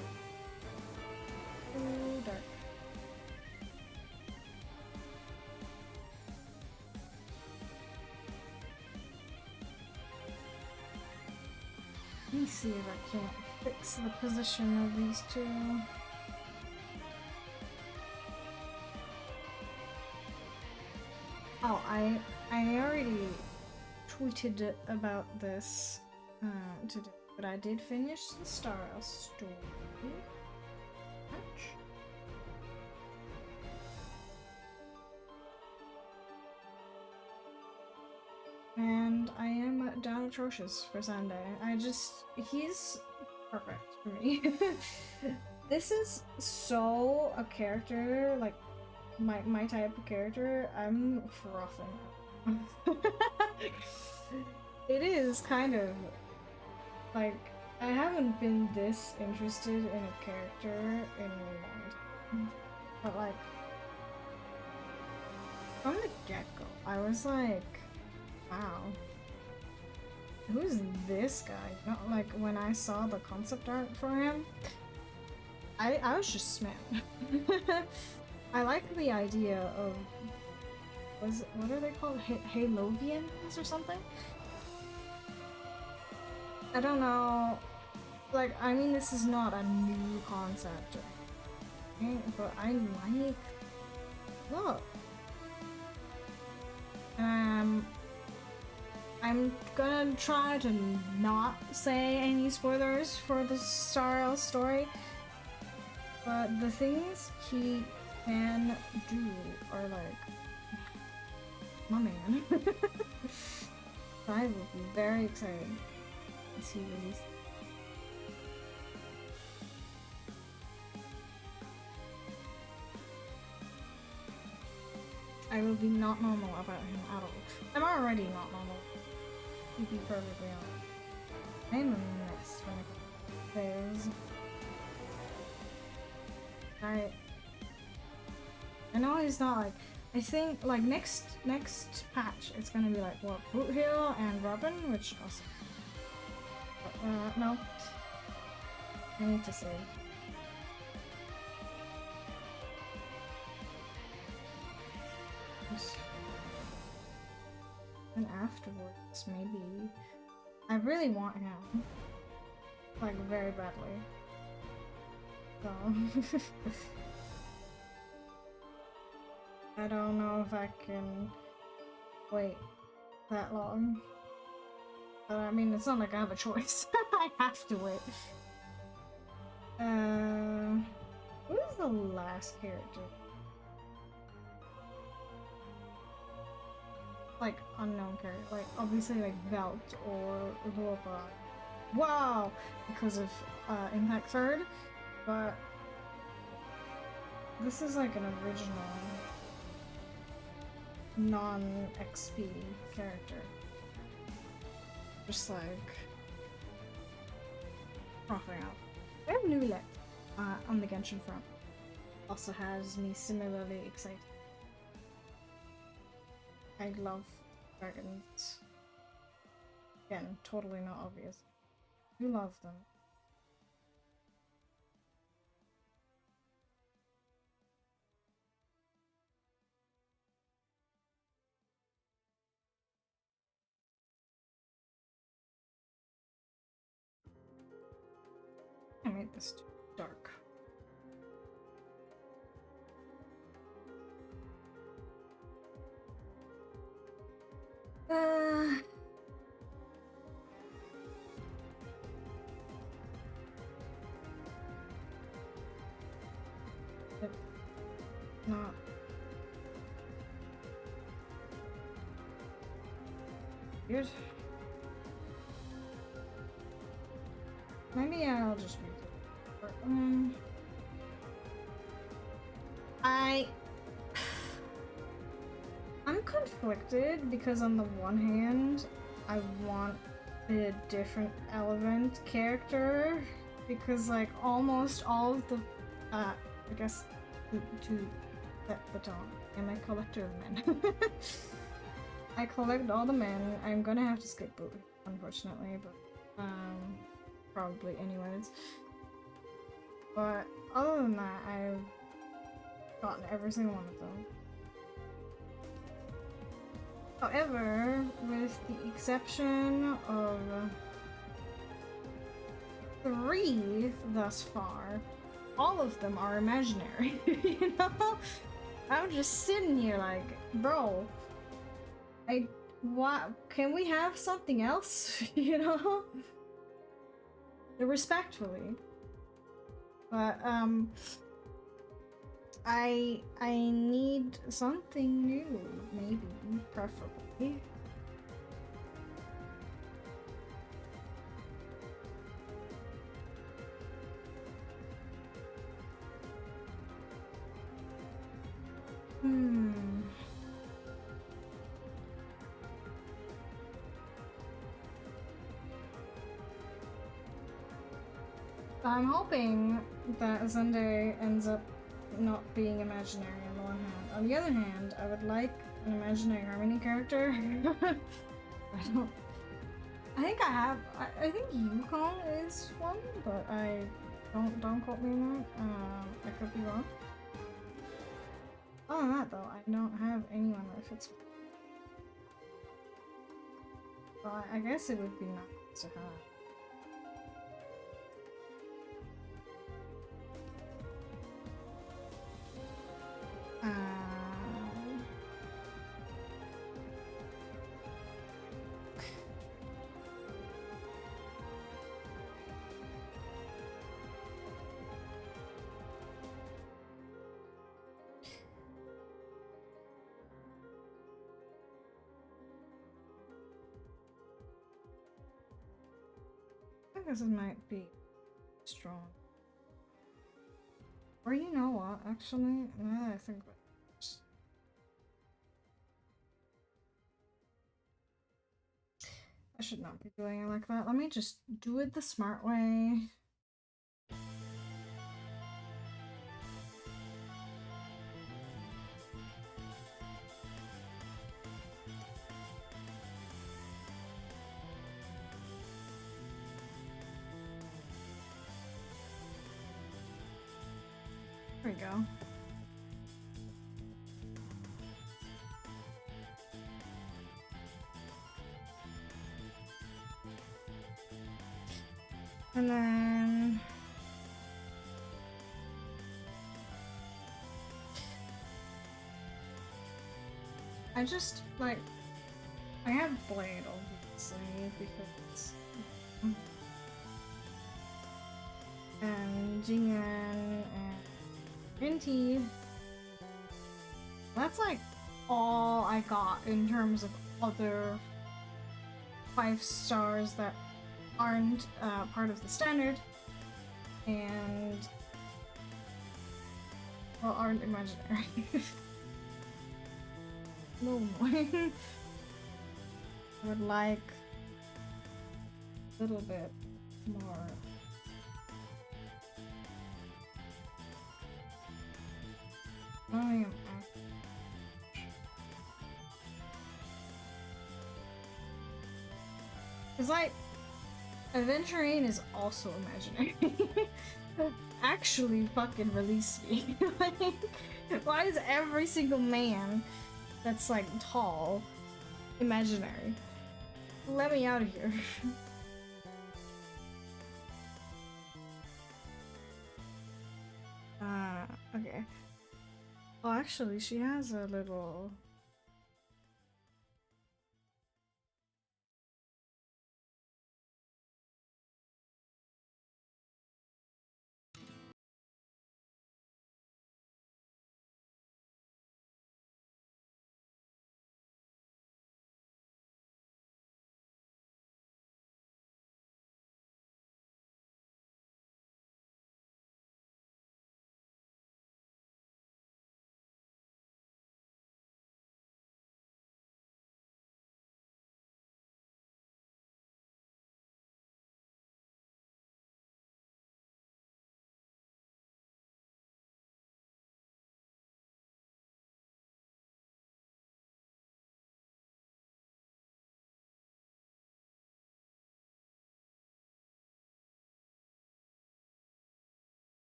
Too dark. Let me see if I can't fix the position of these two. Oh, I already tweeted about this today, but I did finish the Star House story. And I am down atrocious for Sunday. He's perfect for me. This is so a character, like, my type of character. I'm frothing. It is kind of, like, I haven't been this interested in a character in a long time. But, like, from the get-go, I was like, wow. Who's this guy? Not like when I saw the concept art for him, I was just smitten. I like the idea of what are they called? Halovians or something? I don't know. Like, I mean, this is not a new concept, right? But I like. Look. I'm gonna try to not say any spoilers for the Star House story, but the things he can do are like, my man. I will be very excited to see these. I will be not normal about him at all. I'm already not normal. To be perfectly honest. I'm a mess when it comes to those. I know he's not like. I think like next patch it's gonna be like what, Boothill and Robin, which also. No. I need to save. And afterwards, maybe. I really want him. Like, very badly. So. I don't know if I can wait that long. But I mean, it's not like I have a choice. I have to wait. Who is the last character? Like, unknown character. Like, obviously, like, Velt or Europa. Wow! Because of Impact Third. But this is like an original non-XP character. Just like propping out. We have Nulet on the Genshin front. Also has me similarly excited. I love dragons. Again, totally not obvious. You love them. is too dark. Not. Weird. Maybe I'll just read it. I'm conflicted because on the one hand, I want a different Elevent character because like almost all of the, I guess, to set the tone. I'm a collector of men. I collect all the men. I'm gonna have to skip Boo, unfortunately, but probably anyways. But other than that, I've gotten every single one of them. However, with the exception of 3 thus far, all of them are imaginary, you know? I'm just sitting here like, bro, what, can we have something else, you know? Respectfully. But, I need something new, maybe, preferably. I'm hoping that Sunday ends up not being imaginary on the one hand. On the other hand, I would like an imaginary Harmony character. I think Yukon is one, but don't quote me on that. I could be wrong. Other than that though, I don't have anyone that fits me. Well, I guess it would be nice to have. I guess it might be strong. Or you know what, actually, now that I think about it, I should not be doing it like that. Let me just do it the smart way. There we go. And then I just like I have Blade obviously because and Jingyan and Rinty. That's like all I got in terms of other 5 stars that aren't part of the standard and well aren't imaginary. No annoying. I would like a little bit more. I am it's like Aventurine is also imaginary. Actually fucking release me. Like, why is every single man that's like tall imaginary? Let me out of here. Okay. Oh, actually, she has a little.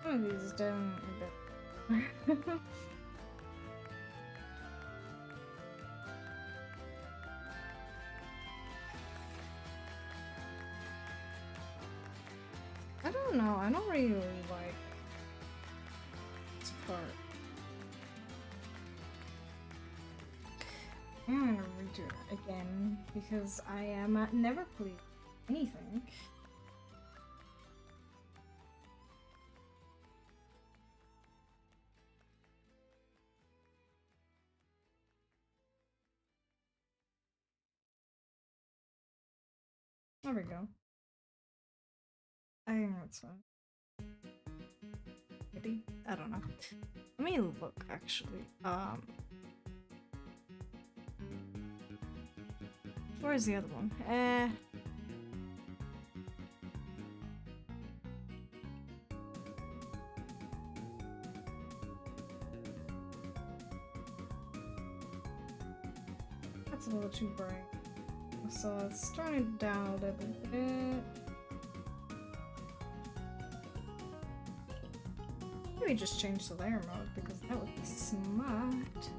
Some of these don't. I don't know. I don't really like this part. I'm gonna redo it again because I am never played anything. There we go. I think that's fine. Maybe? I don't know. Let me look actually. Where's the other one? That's a little too bright. So let's turn it down a little bit. Maybe just change the layer mode because that would be smart.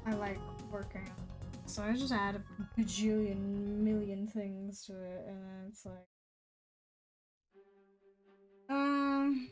I like working on it. So I just add a bajillion million things to it and then it's like um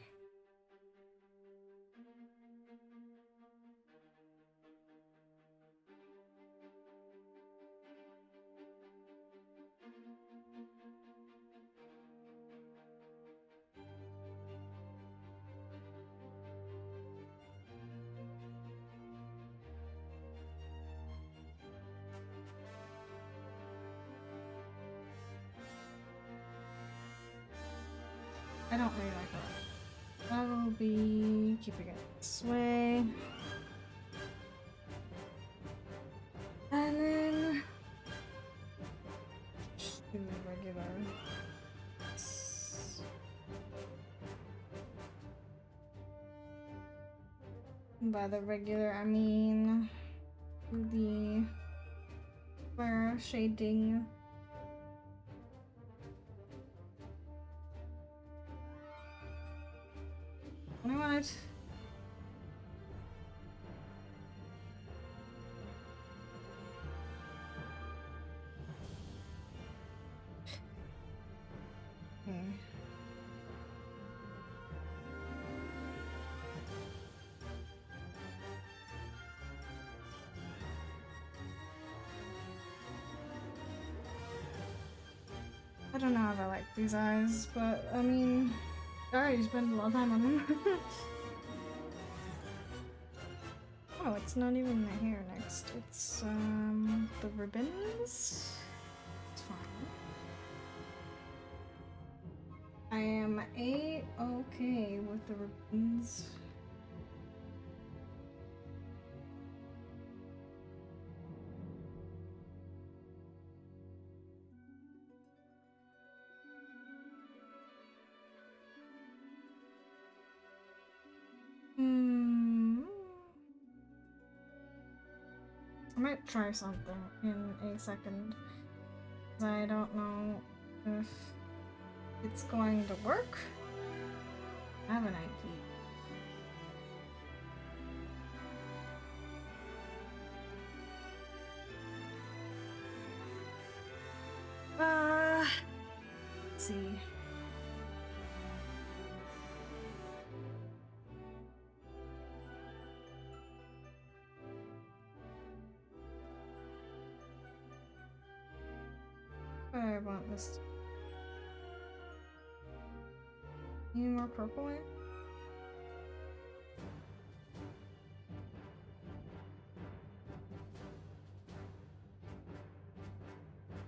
not really like that. I will be keeping it this way. And then just do the regular. By the regular, I mean the square shading. You know what? Okay. I don't know if I like these eyes, but I mean, I already spent a lot of time on them. Oh, it's not even the hair next. It's the ribbons. It's fine. I am A-okay with the ribbons. I might try something in a second. I don't know if it's going to work. I have an idea. Let's see. I want this. Need more purple in?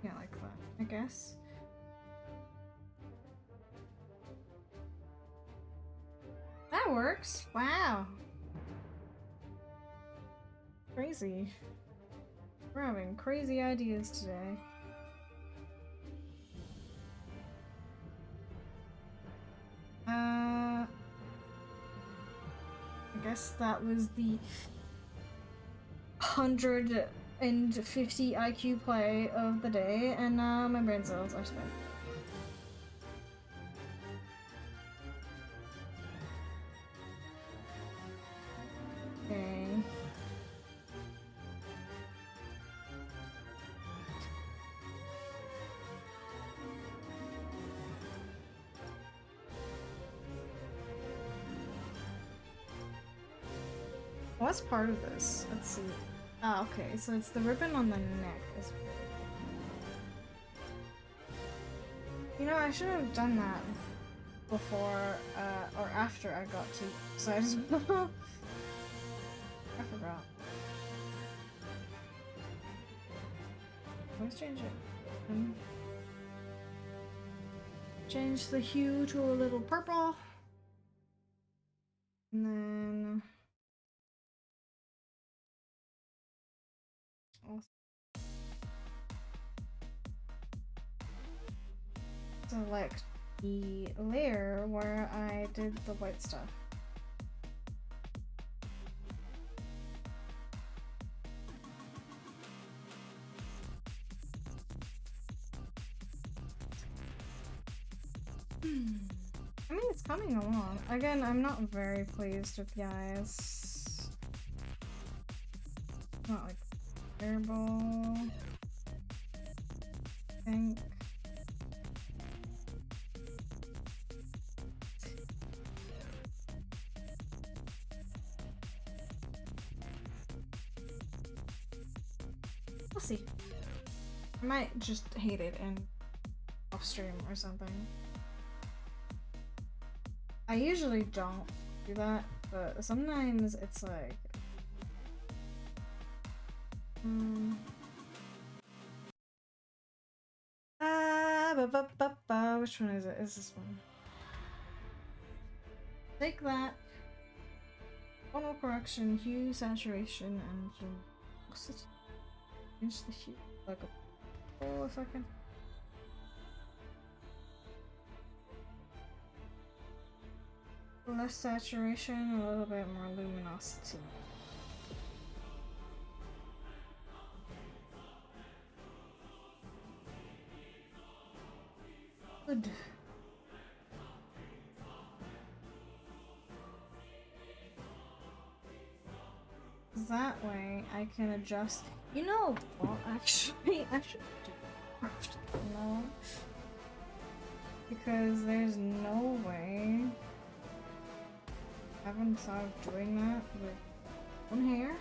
Yeah, like that, I guess. That works! Wow! Crazy. We're having crazy ideas today. I guess that was the 150 IQ play of the day, and now my brain cells are spent. Okay. What's part of this? Let's see. Ah, okay, so it's the ribbon on the neck. You know, I should have done that before, or after I got to side as well. I forgot. Let's change it. Change the hue to a little purple. And then I'll select the layer where I did the white stuff. I mean, it's coming along. Again, I'm not very pleased with the eyes. Not like terrible. I think. We'll see. I might just hate it and off stream or something. I usually don't do that, but sometimes it's like which one is it? Is this one? take that. Tonal correction, hue, saturation, and change the hue like a. Oh, if I can. Less saturation, a little bit more luminosity. Good. That way I can adjust. You know what? Actually, I should do craft now. Because there's no way I haven't thought of doing that with one hair.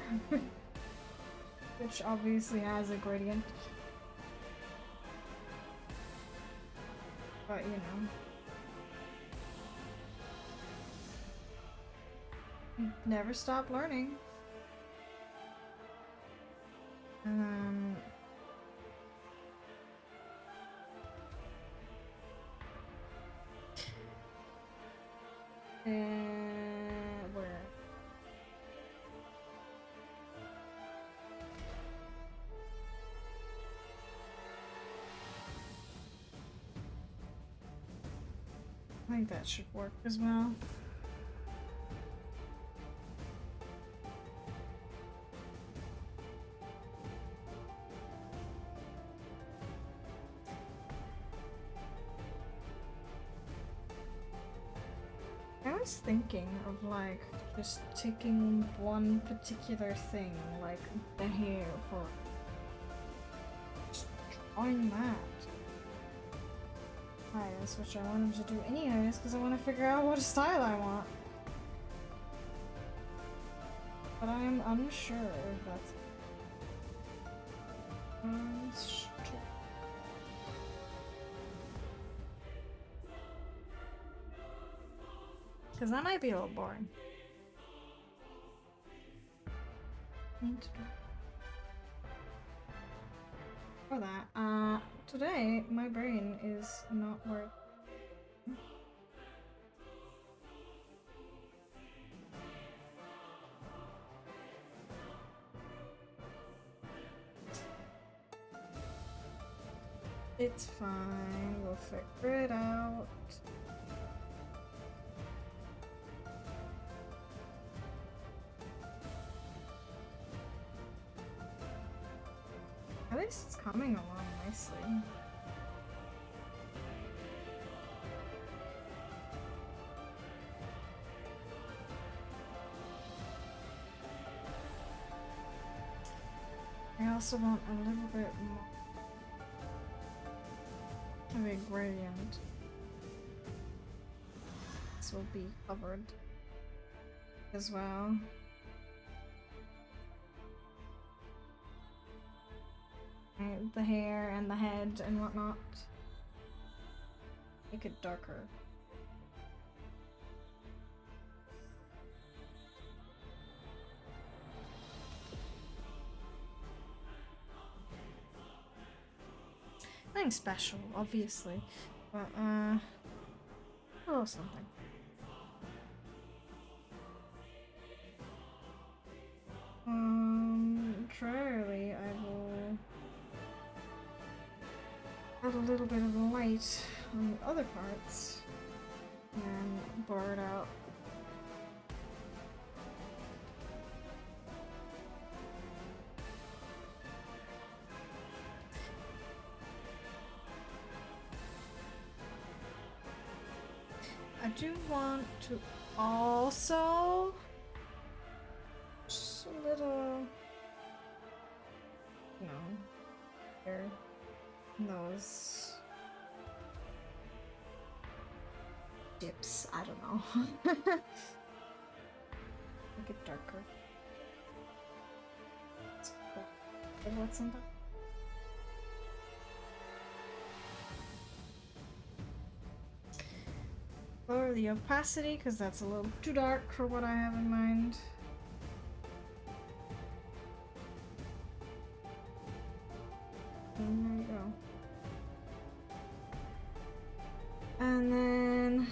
Which obviously has a gradient. But you know. Never stop learning. And where? I think that should work as well. I was thinking of like just taking one particular thing, like the hair, for just drawing that. That's which I wanted to do anyways, because I want to figure out what style I want. But I am unsure if that's. Because that might be a little boring. For that, today my brain is not working. It's fine, we'll figure it out. At least it's coming along nicely. I also want a little bit more of a gradient. This will be covered as well. The hair and the head and whatnot. Make it darker. Nothing special, obviously, but a little something. Contrarily, I will add a little bit of light on the other parts and blur it out. I do want to also just a little, you know, here, nose dips. I don't know. Make it darker. What's in that? Lower the opacity because that's a little too dark for what I have in mind. And there you go. And then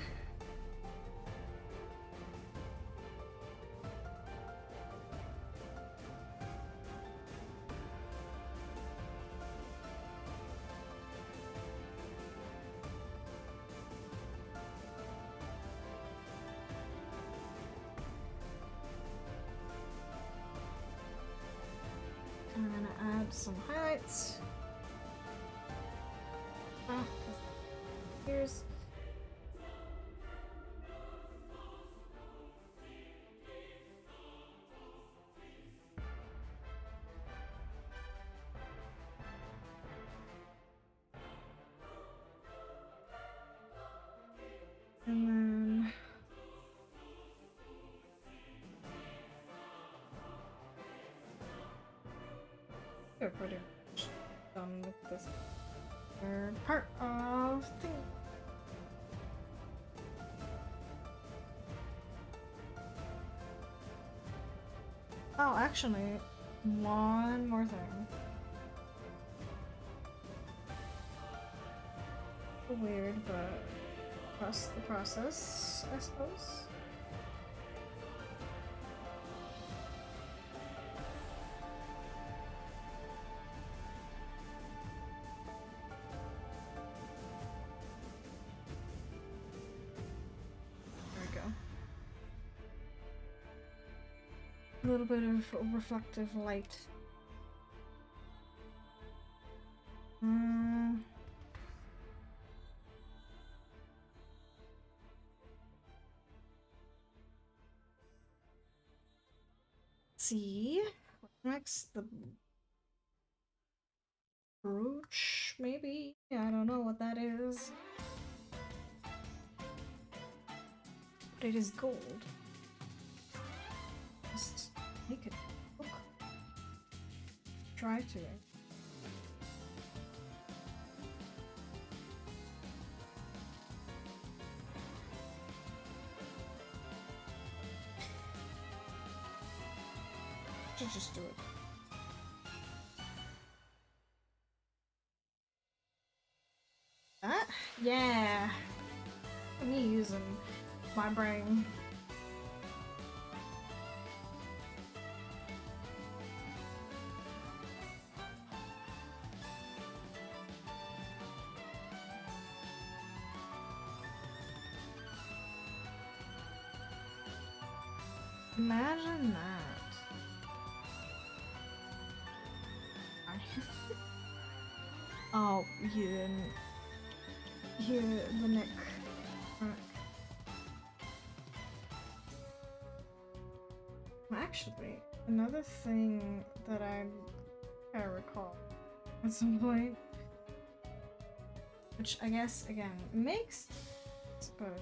some highlights. Here's and then we're pretty much done with this third part of thing. Oh, actually, one more thing. Weird, but trust the process, I suppose. There we go. A little bit of reflective light. See what's next? The brooch, maybe? I don't know what that is. But it is gold. Just make it look. Try to it. Should just do it. That? Yeah. Me using my brain. Imagine that. Oh, you didn't hear the neck crack. Actually, another thing that I recall at some point, which I guess again makes sense, but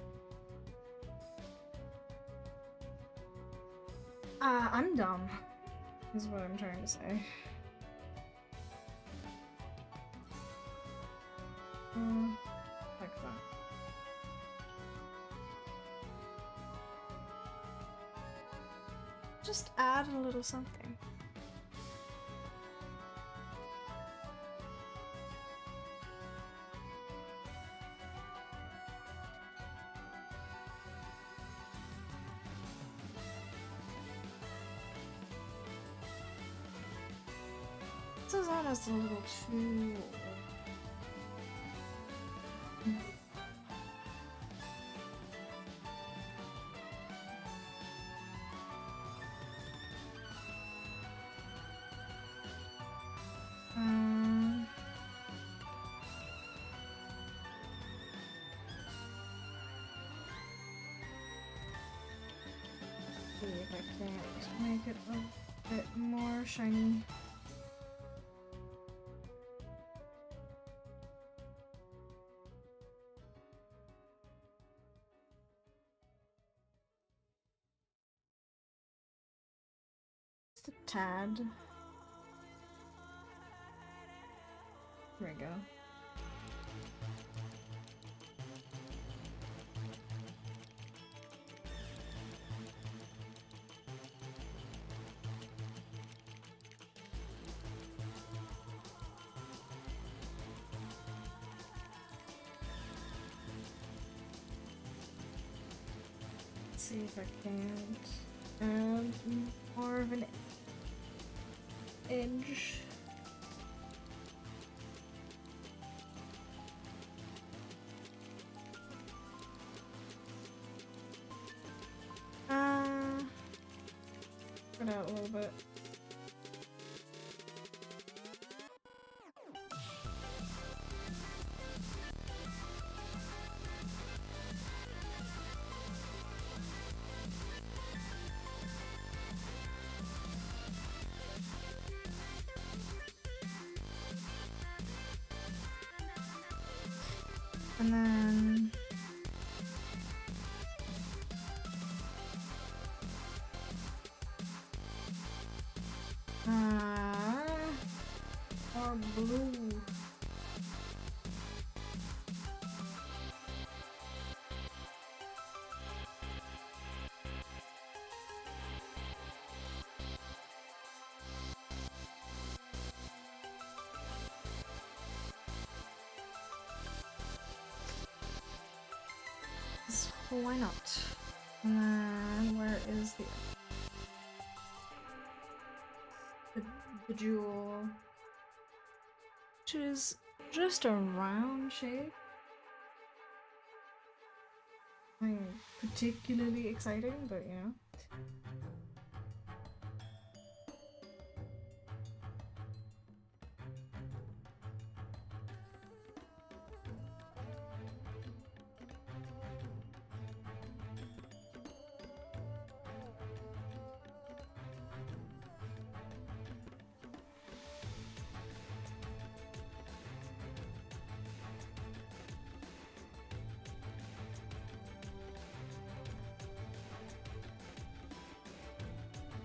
I'm dumb, is what I'm trying to say. Like that. Just add a little something. This is almost a little too... see if I can't make it a bit more shiny. Just a tad. There we go. Let's see if I can't add more of an edge. Put out a little bit. And then or blue. So why not? And then where is the jewel? Which is just a round shape. Nothing particularly exciting, but you know.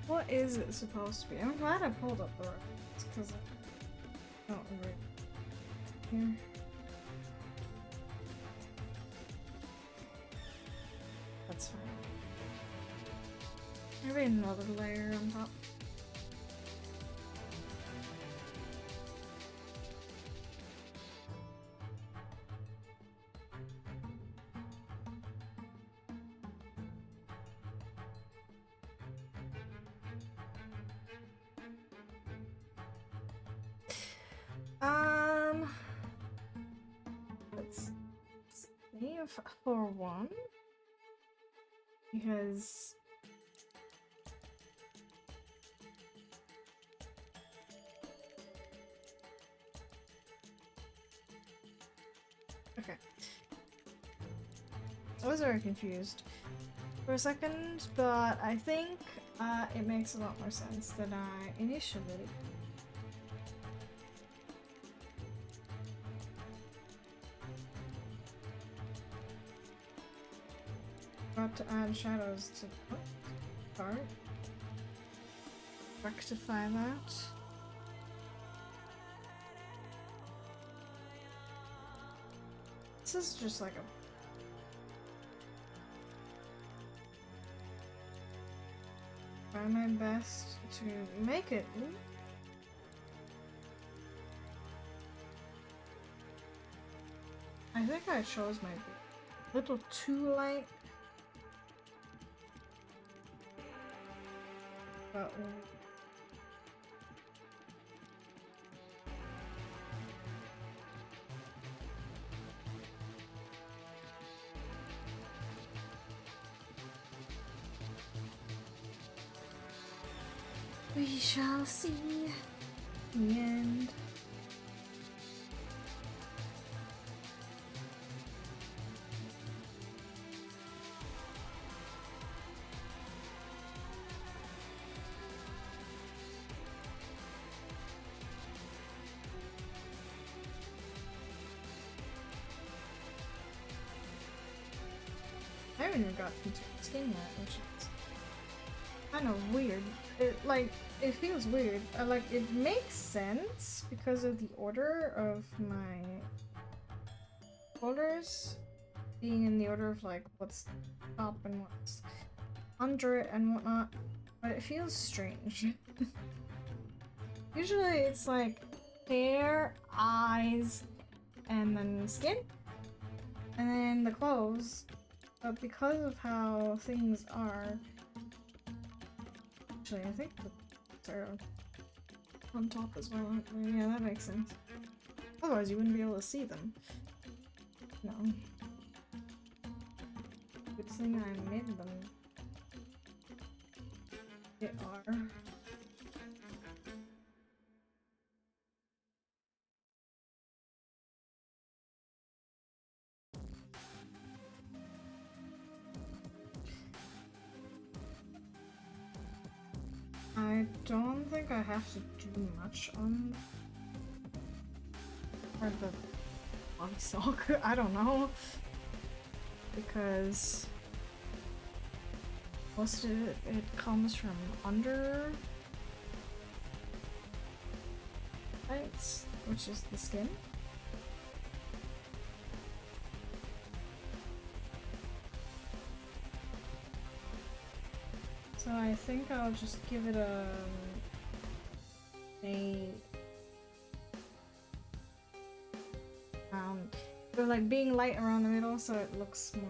What is it supposed to be? I'm glad I pulled up the records because I don't remember here. That's fine. Maybe another layer on top. Let's save for one because okay. I was very confused for a second, but I think it makes a lot more sense than I initially. Got to add shadows to the part. Rectify that. This is just like a try my best to make it. I think I chose my little too light. But we shall see in the end. I haven't even got into skin yet, which is kind of weird. It feels weird. Like, it makes sense because of the order of my folders being in the order of like what's top and what's under it and whatnot, but it feels strange. Usually it's like hair, eyes, and then skin, and then the clothes. But because of how things are, actually, I think the are on top as well, aren't they? Yeah, that makes sense. Otherwise, you wouldn't be able to see them. No. Good thing I made them. They are. I don't think I have to do much on the Polysock? I don't know. Because most of it comes from under bites, which is the skin. So I think I'll just give it a but like being light around the middle so it looks more.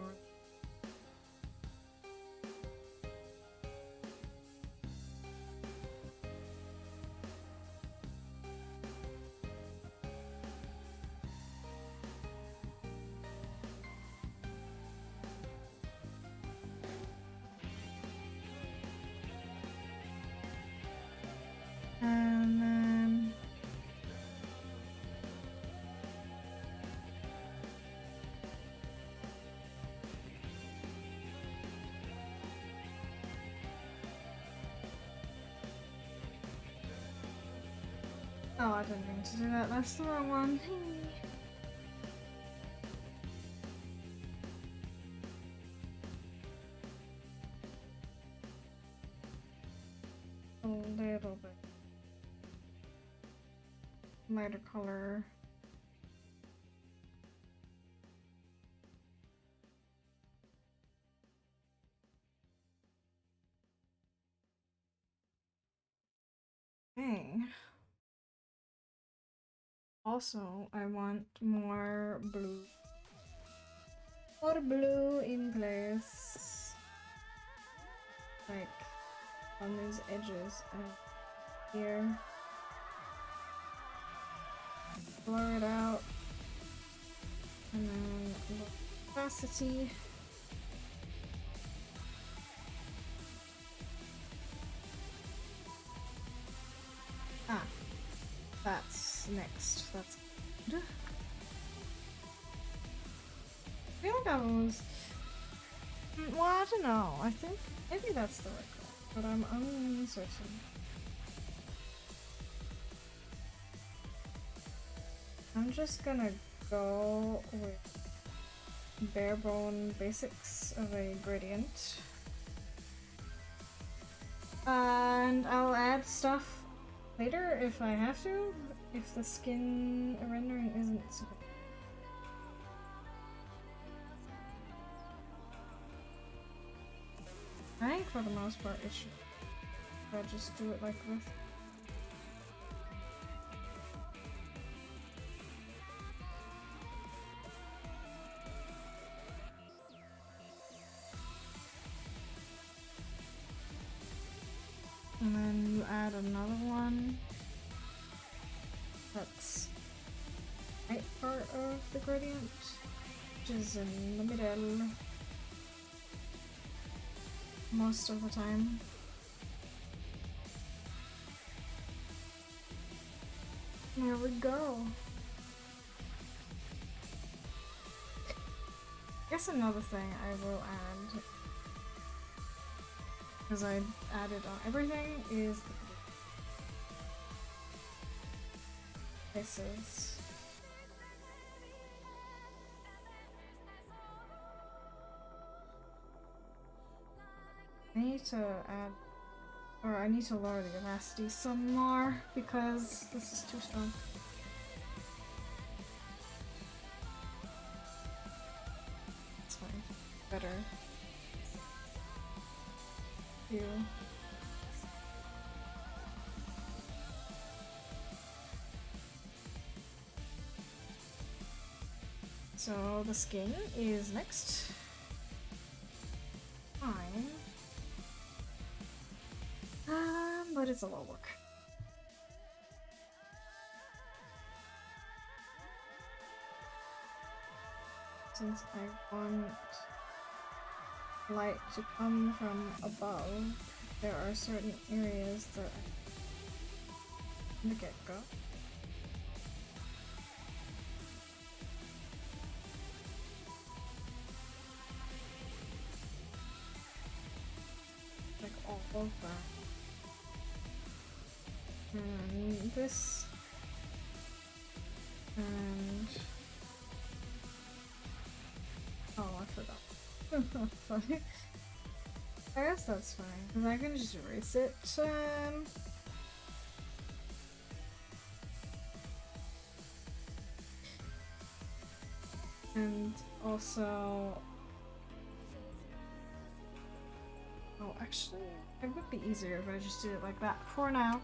And then oh, I didn't mean to do that. That's the wrong one. A little bit lighter color. Dang. Also, I want more blue. More blue in place. Like on these edges here. Blur it out. And then opacity. Ah, that's next. That's good. I feel like I was. Well, I don't know. I think maybe that's the right one, but I'm uncertain. I'm just gonna go with bare bone basics of a gradient. And I'll add stuff later if I have to, if the skin rendering isn't super. I think for the most part it should. I'll just do it like this. And then you add another one that's right part of the gradient, which is in the middle most of the time. There we go. I guess another thing I will add, because I added on everything, is the faces. I need to add, or I need to lower the opacity some more because this is too strong. That's fine. Better. Ew. So the skin is next. Fine. But it's a lot of work. Since I want light to come from above, there are certain areas that from the get-go. Like all of that. And this. And forgot. Funny. I guess that's fine, because I can just erase it. And also... Oh, actually, it would be easier if I just did it like that for now.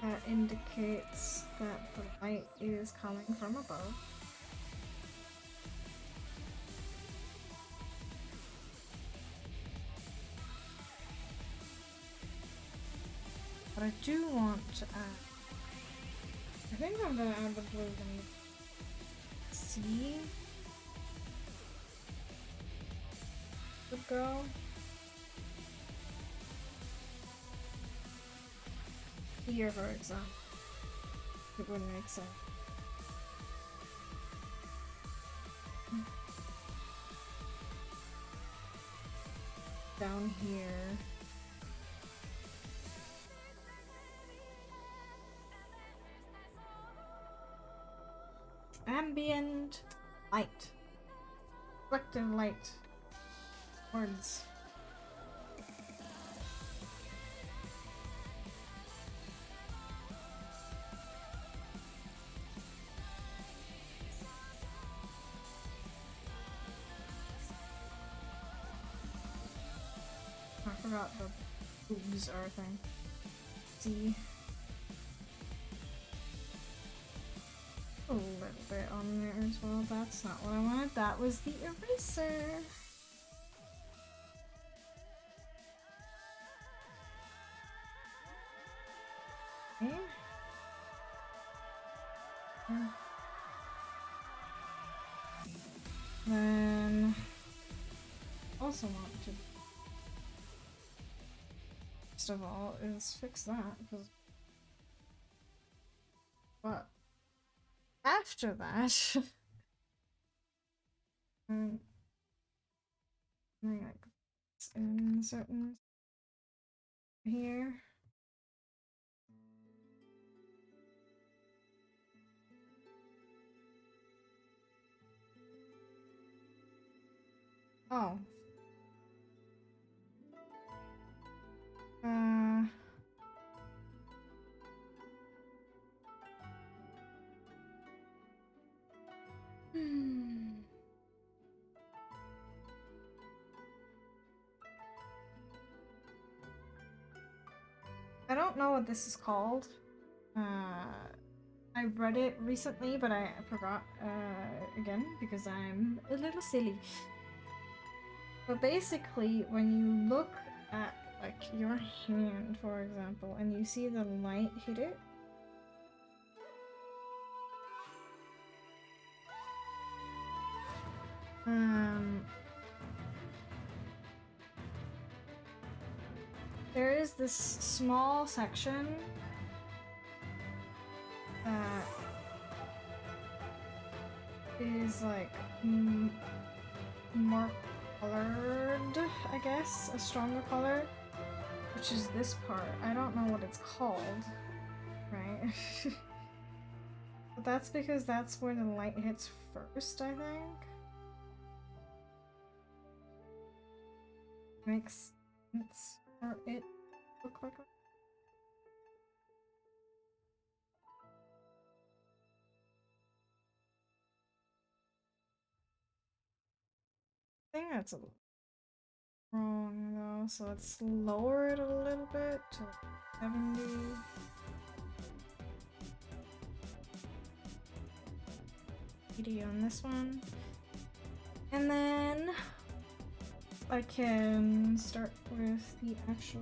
That indicates that the light is coming from above. But I do want to add... I think I'm gonna add the blue and see would go. Here, for example. It wouldn't make sense. Down here. Ambient light. Reflective light. Words. I forgot the boobs are a thing. See. A little bit on there as well. That's not what I wanted. That was the eraser. Okay. Then also want to first of all is fix that because but after that like in certain here. Oh. I don't know what this is called. I read it recently, but I forgot again because I'm a little silly. But basically, when you look at like your hand, for example, and you see the light hit it, there is this small section that is like more colored, I guess, a stronger color, which is this part. I don't know what it's called, right? But that's because that's where the light hits first, I think. Makes sense. Or it look like a... I think that's a little wrong though, so let's lower it a little bit to 70. On this one, and then I can start with the actual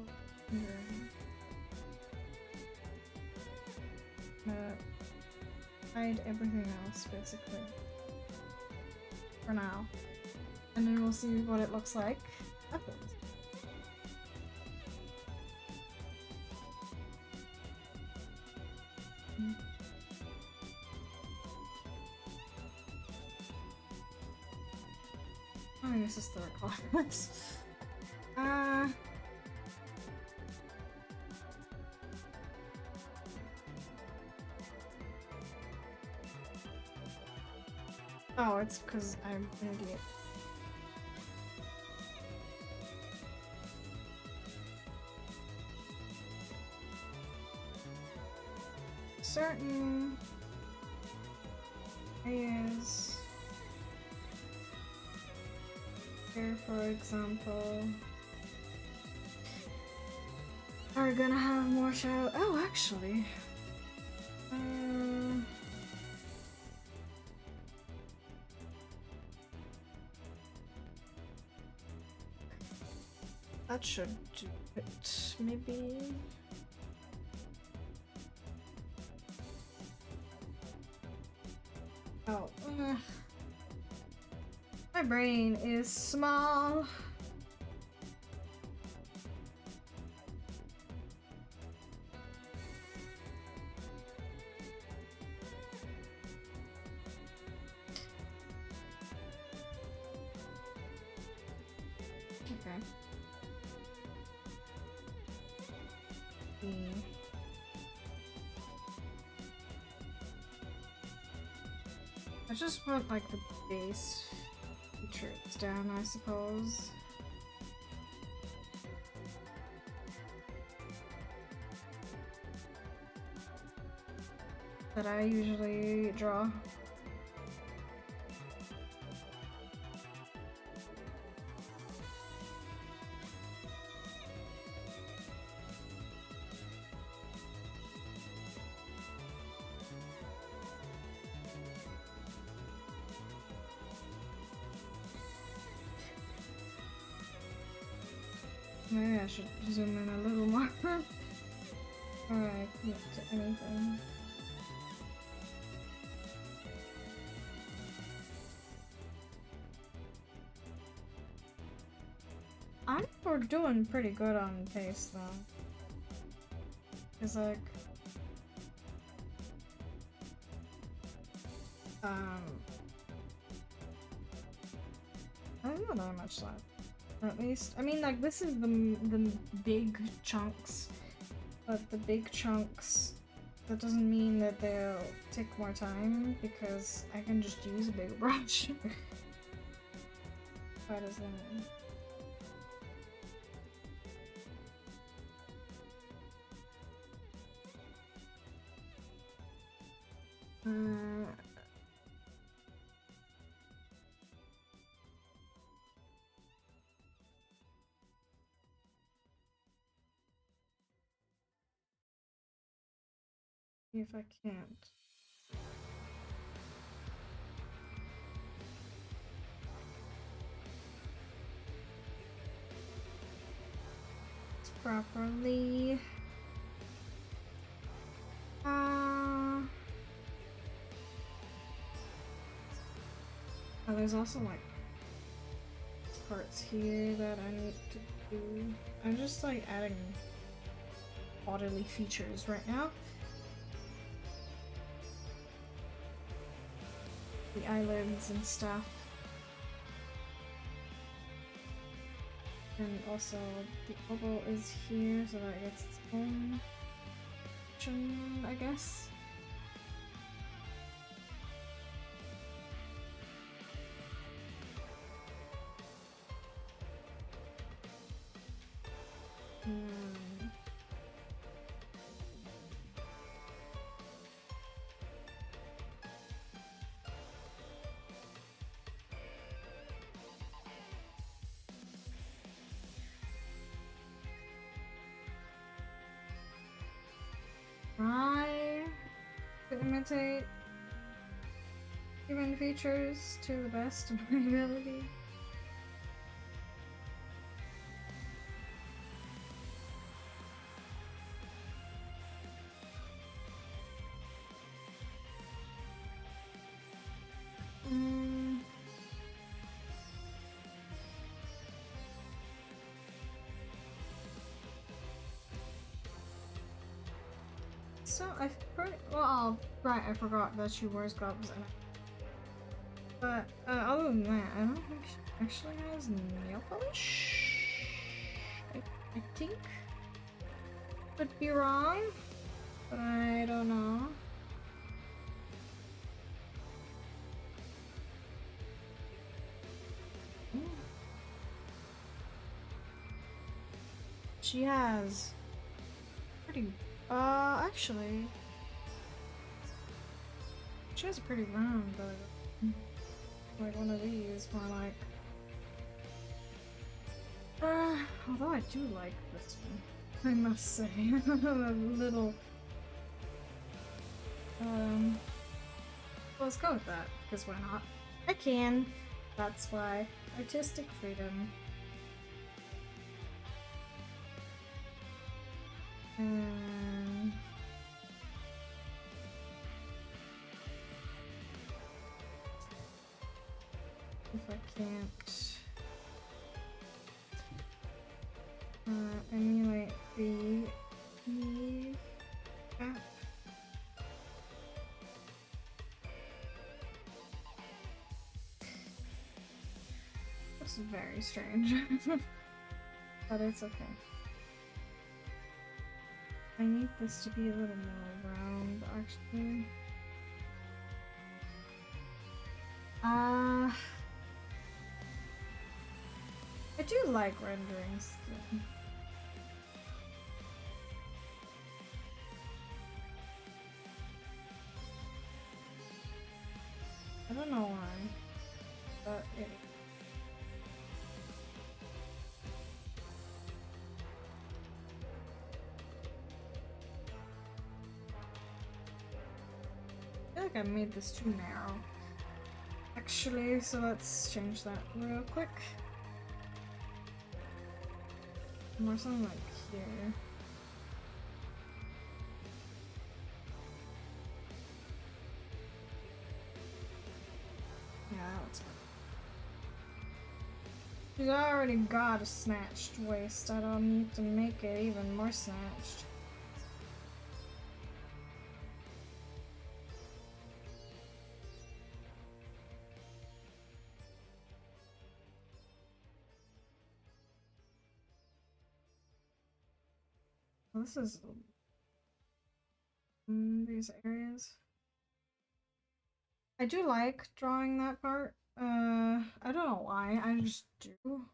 hide everything else basically for now, and then we'll see what it looks like afterwards. I guess it's the requirements. Uh... Oh, it's because I'm an idiot. Certain areas here, for example, are gonna have more shadow. Oh, actually, that should do it. Maybe. Oh, my brain is small. Okay. I just want like the base features down, I suppose. That I usually draw. Maybe I should zoom in a little more. Alright, commit to anything. We're doing pretty good on pace though. Cause like I don't know that much left. Or at least, I mean, like, this is the big chunks, but the big chunks, that doesn't mean that they'll take more time, because I can just use a bigger brush. What does that mean? If I can't. It's properly. Oh, there's also like parts here that I need to do. I'm just like adding bodily features right now. The eyelids and stuff. And also the elbow is here so that it gets its own action, I guess. Try to imitate human features to the best of my ability. So right, I forgot that she wears gloves, but other than that, I don't think she actually has nail polish. I think. Could be wrong, but I don't know. She has pretty, actually, she has a pretty round, but like one of these, more like, although I do like this one, I must say, a little, let's go with that, because why not? I can, that's why, artistic freedom. If I can't emulate the app. This is very strange, but it's okay. I need this to be a little more round, actually. I do like renderings. I don't know why, but it. I feel like I made this too narrow. Actually, so let's change that real quick. More something like here. Yeah, that looks better. She's already got a snatched waist. I don't need to make it even more snatched. This is these areas. I do like drawing that part. I don't know why. I just do.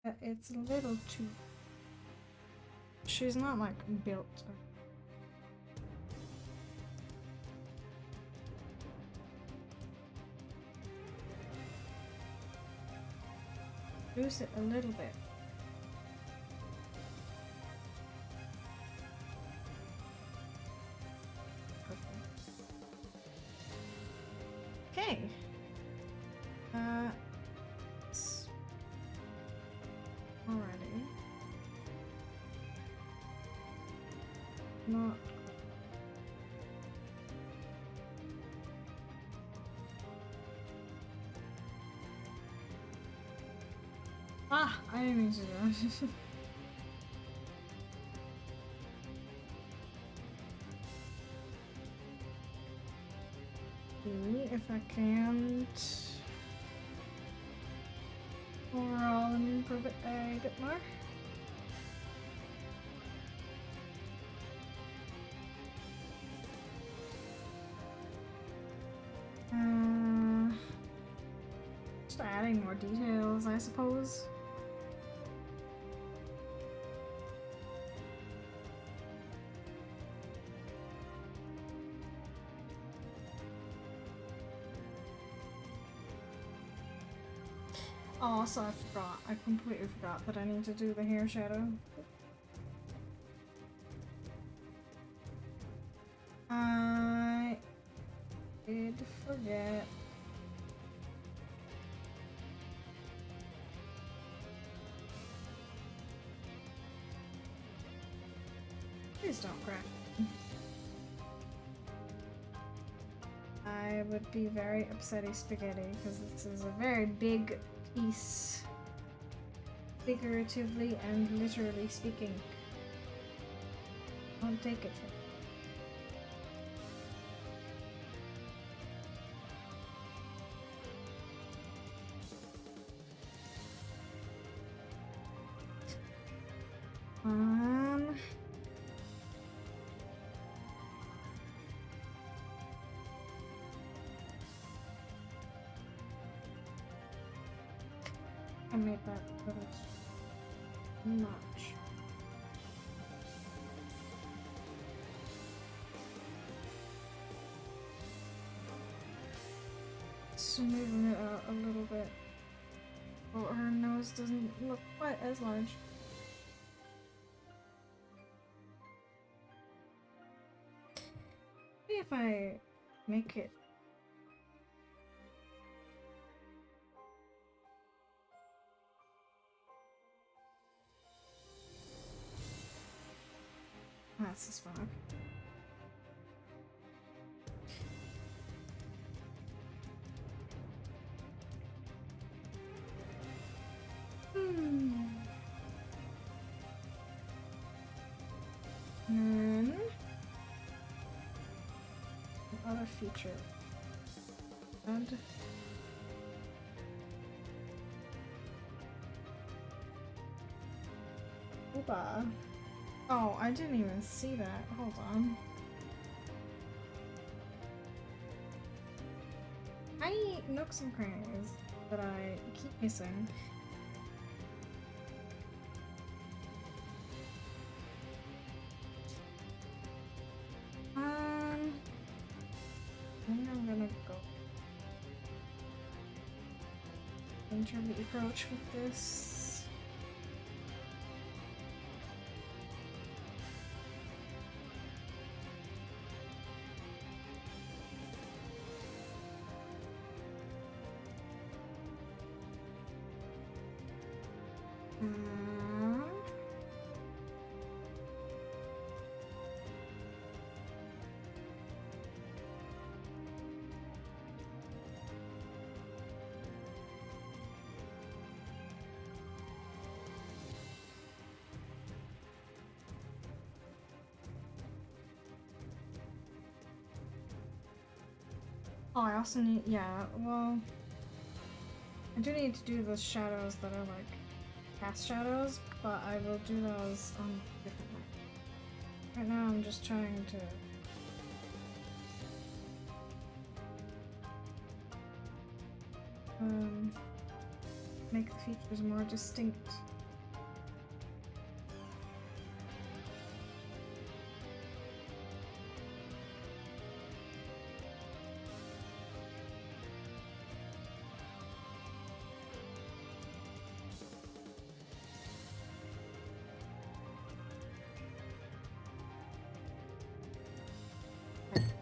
But it's a little too. She's not like built. Reduce it a little bit. Okay. Already. Not. Ah, I didn't mean to do that. If I can't overall improve it a bit more. Just adding more details, I suppose. Oh, also I forgot. I completely forgot that I need to do the hair shadow. I did forget. Please don't crack. I would be very upsetty spaghetti because this is a very big piece, figuratively and literally speaking. Don't take it from me. I made that a little too much. Smoothing it out a little bit so her nose doesn't look quite as large. Maybe if I make it that's as fuck. And then another feature. And Ooba. Oh, I didn't even see that. Hold on. Tiny nooks and crannies that I keep missing. I think I'm gonna go enter the approach with this. Oh, I also need, yeah, well, I do need to do the shadows that are like cast shadows, but I will do those on different night. Right now I'm just trying to make the features more distinct.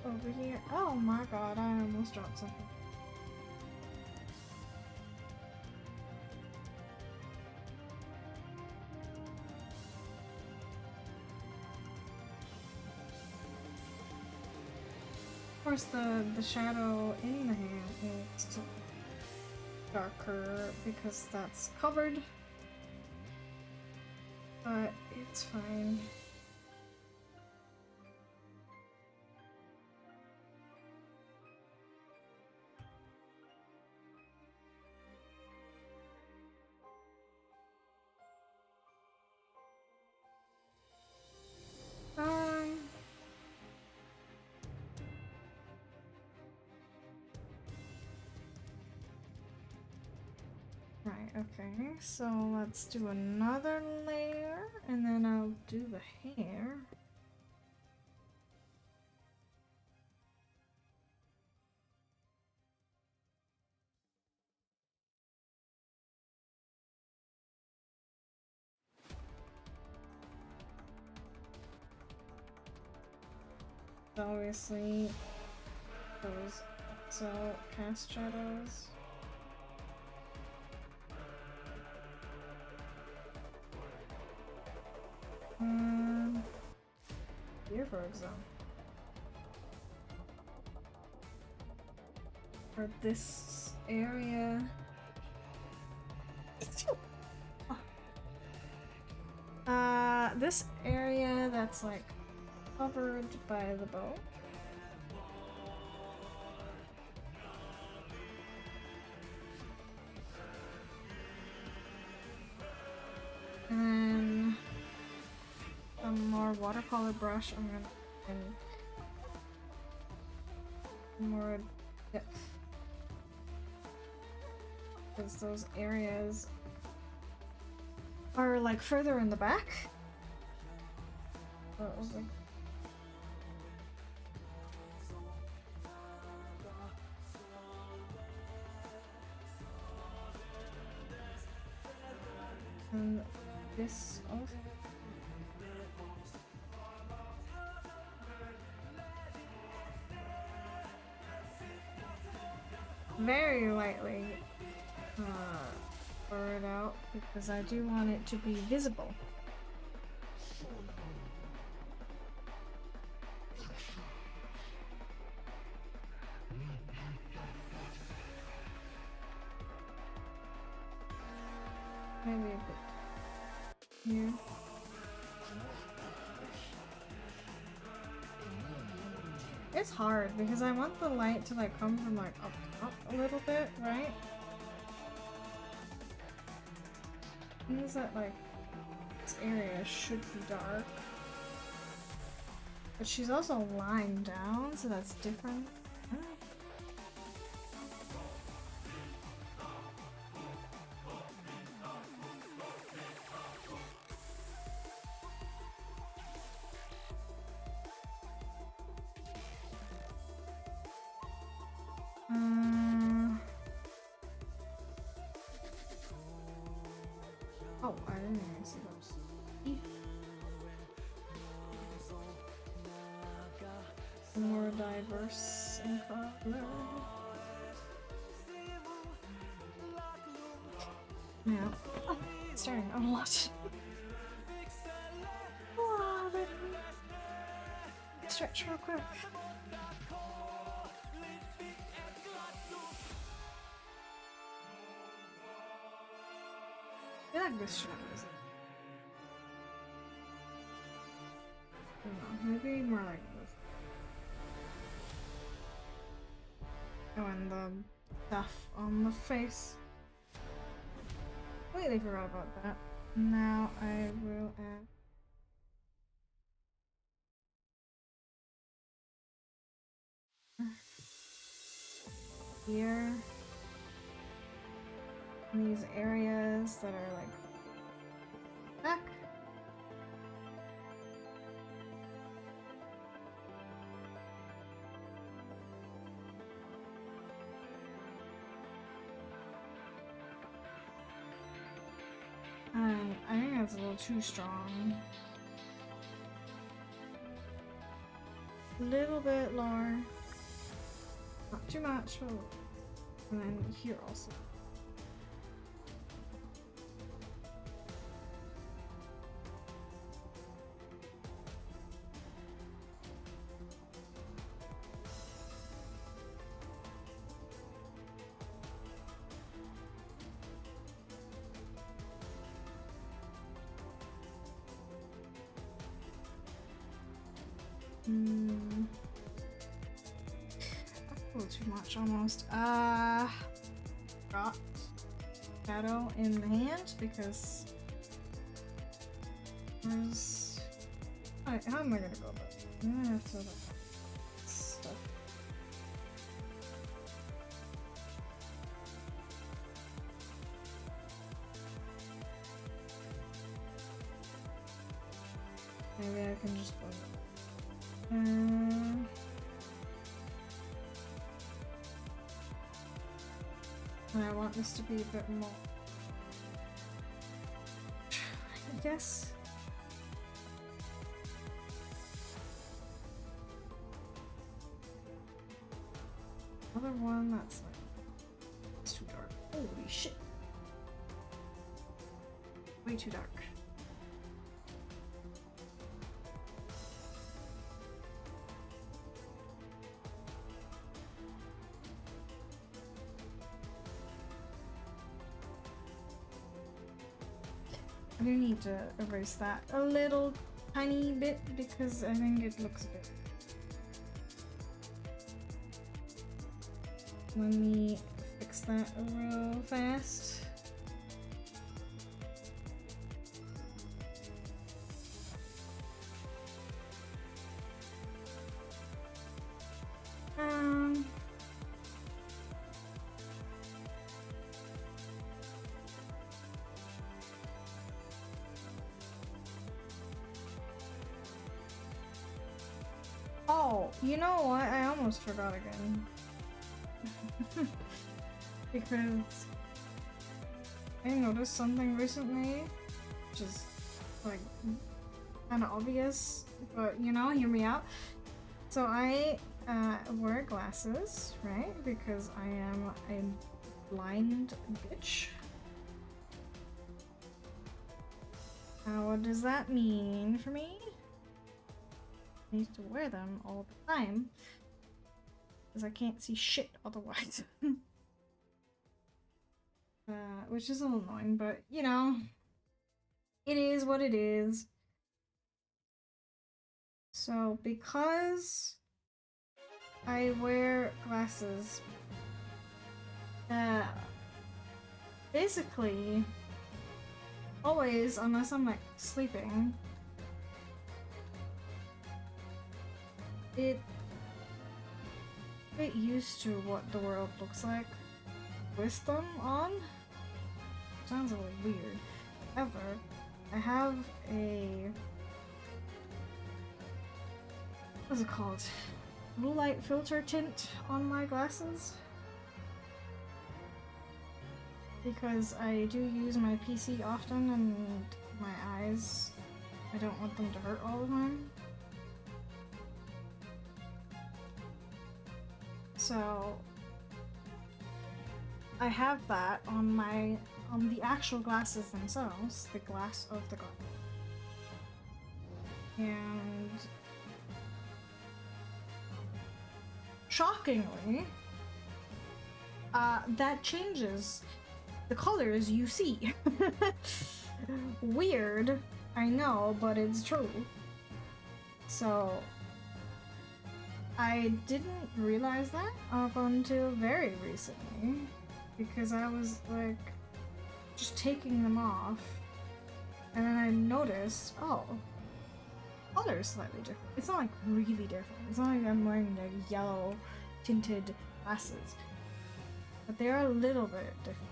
Over here. Oh my god, I almost dropped something. Of course, the shadow in the hand is darker because that's covered, but it's fine. Right, okay, so let's do another layer, and then I'll do the hair. Obviously, those also cast shadows. Here, for example. For this area. This area that's like covered by the bow. And then some more watercolor brush. I'm gonna and more depth. because those areas are like further in the back. So it was like and this also. Very lightly blur it out because I do want it to be visible. Maybe a bit here. It's hard because I want the light to like come from like up top a little bit, right? Means that like this area should be dark. But she's also lying down, so that's different. Oh, I didn't even see those. More diverse in color. Yeah. Oh, it's starting a lot. Stretch real quick. I feel like this shot is. Maybe more like this. Oh, and the stuff on the face. Completely forgot about that. Now I will add. Here. These areas that are like back. I think that's a little too strong. A little bit lower. Not too much. And then here also. A little too much almost. Got shadow in the hand because there's. How am I gonna go about it? I'm gonna have to like stuff. Maybe I can just go. And I want this to be a bit more, I guess. Another one that's like, it's too dark. Holy shit. Way too dark. I do need to erase that a little tiny bit because I think it looks a bit. Let me fix that real fast. Oh, you know what? I almost forgot again. Because I noticed something recently, which is like kind of obvious, but you know, hear me out. So I wear glasses, right? Because I am a blind bitch. What does that mean for me? I need to wear them all the time because I can't see shit otherwise. Which is a little annoying, but you know, it is what it is. So because I wear glasses, basically always, unless I'm like sleeping, it get used to what the world looks like with them on. Sounds really weird. However, I have a what's it called? Blue light filter tint on my glasses because I do use my PC often and my eyes, I don't want them to hurt all the time. So I have that on the actual glasses themselves, the glass of the glass. And shockingly, that changes the colors you see. Weird, I know, but it's true. So I didn't realize that up until very recently, because I was like just taking them off, and then I noticed, oh, color is slightly different. It's not like really different. It's not like I'm wearing like yellow tinted glasses, but they are a little bit different.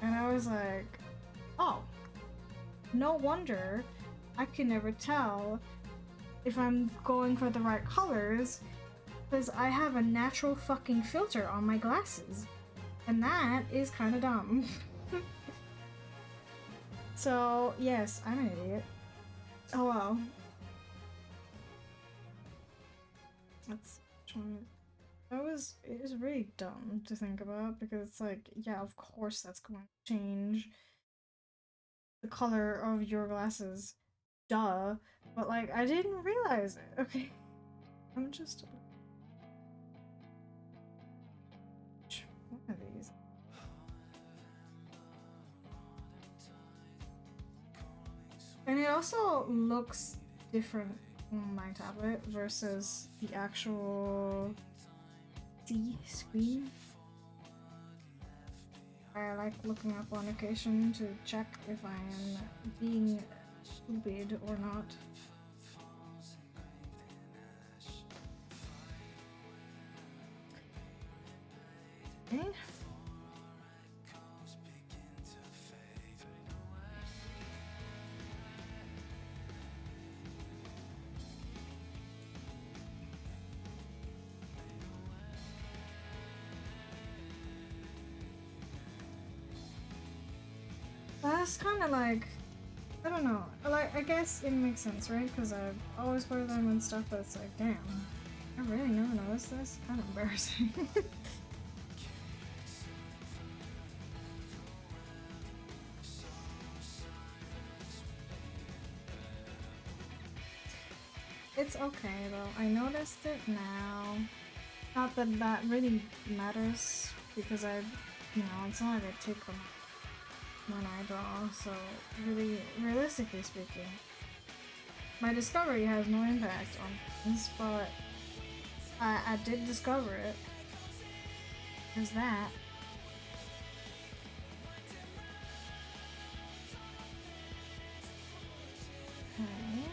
And I was like, oh, no wonder I can never tell if I'm going for the right colors, because I have a natural fucking filter on my glasses, and that is kind of dumb. So yes, I'm an idiot. Oh well. That's it was really dumb to think about, because it's like, yeah, of course that's going to change the color of your glasses. Duh. But like, I didn't realize it. Okay. I'm just one of these. And it also looks different on my tablet versus the actual screen. I like looking up on occasion to check if I am being stupid or not. Okay. That's kind of like, I don't know, like, I guess it makes sense, right? Because I've always wear them and stuff, but it's like, damn, I really never noticed this. Kind of embarrassing. It's okay though, I noticed it now. Not that that really matters, because you know, it's not like I take them when I draw, so really, realistically speaking, my discovery has no impact on this, but I did discover it. There's that. Okay.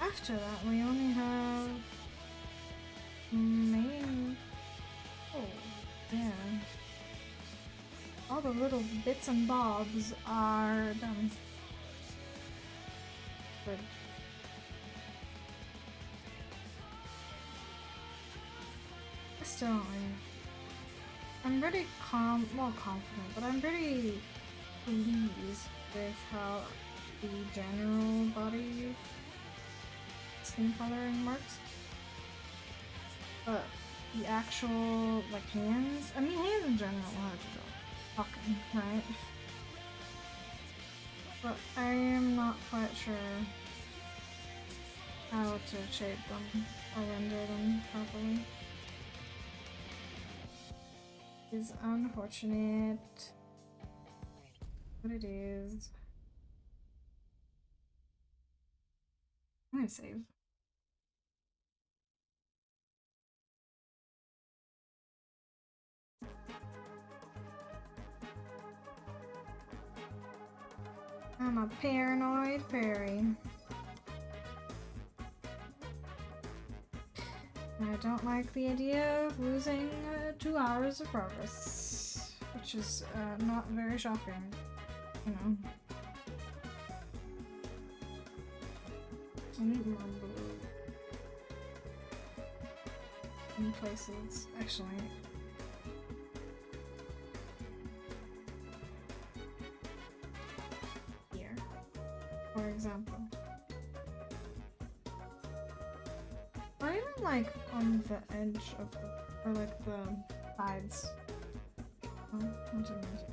After that, we only have main. Oh, yeah. All the little bits and bobs are done. Good. still, I'm pretty well, confident, but I'm pretty pleased with how the general body skin coloring works. But the actual, like, hands, I mean, hands in general are hard to draw. Fucking, right? But I am not quite sure how to shape them or render them properly. It's unfortunate, but it is. I'm gonna save. I'm a paranoid fairy. I don't like the idea of losing 2 hours of progress, which is not very shocking, you know. I need more blue in places, actually. Here, for example. Or even like on the edge of the, or like the sides. Oh, what did I do?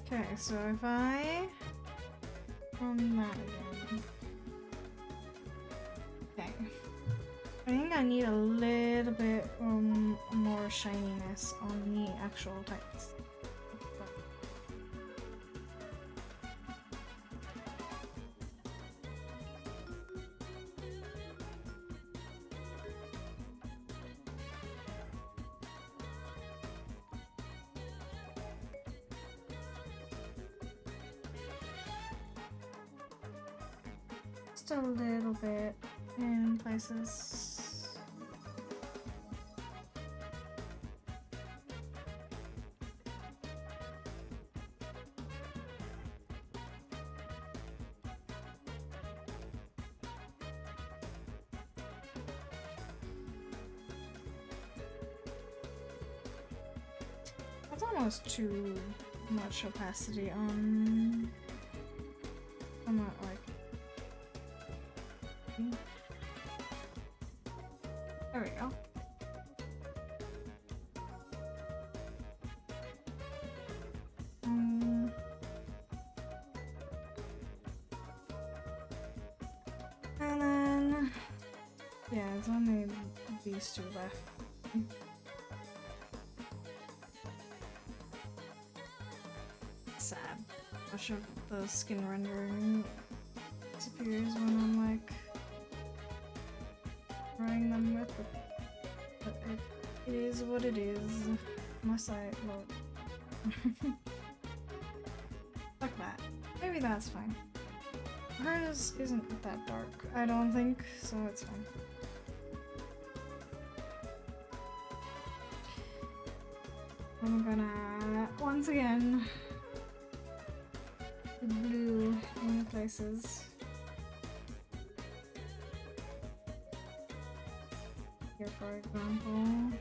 Okay, so if I run that again. Okay. I think I need a little bit more shininess on the actual tights. Just a little bit in places. That's almost too much opacity on that, like. There we go. And then, yeah, it's only these two left. Sad. Much of the skin rendering disappears when I'm like drawing them with it. But it is what it is. Unless I load. Like that. Maybe that's fine. Hers isn't that dark, I don't think, so it's fine. I'm gonna once again the blue in places. Here, for example.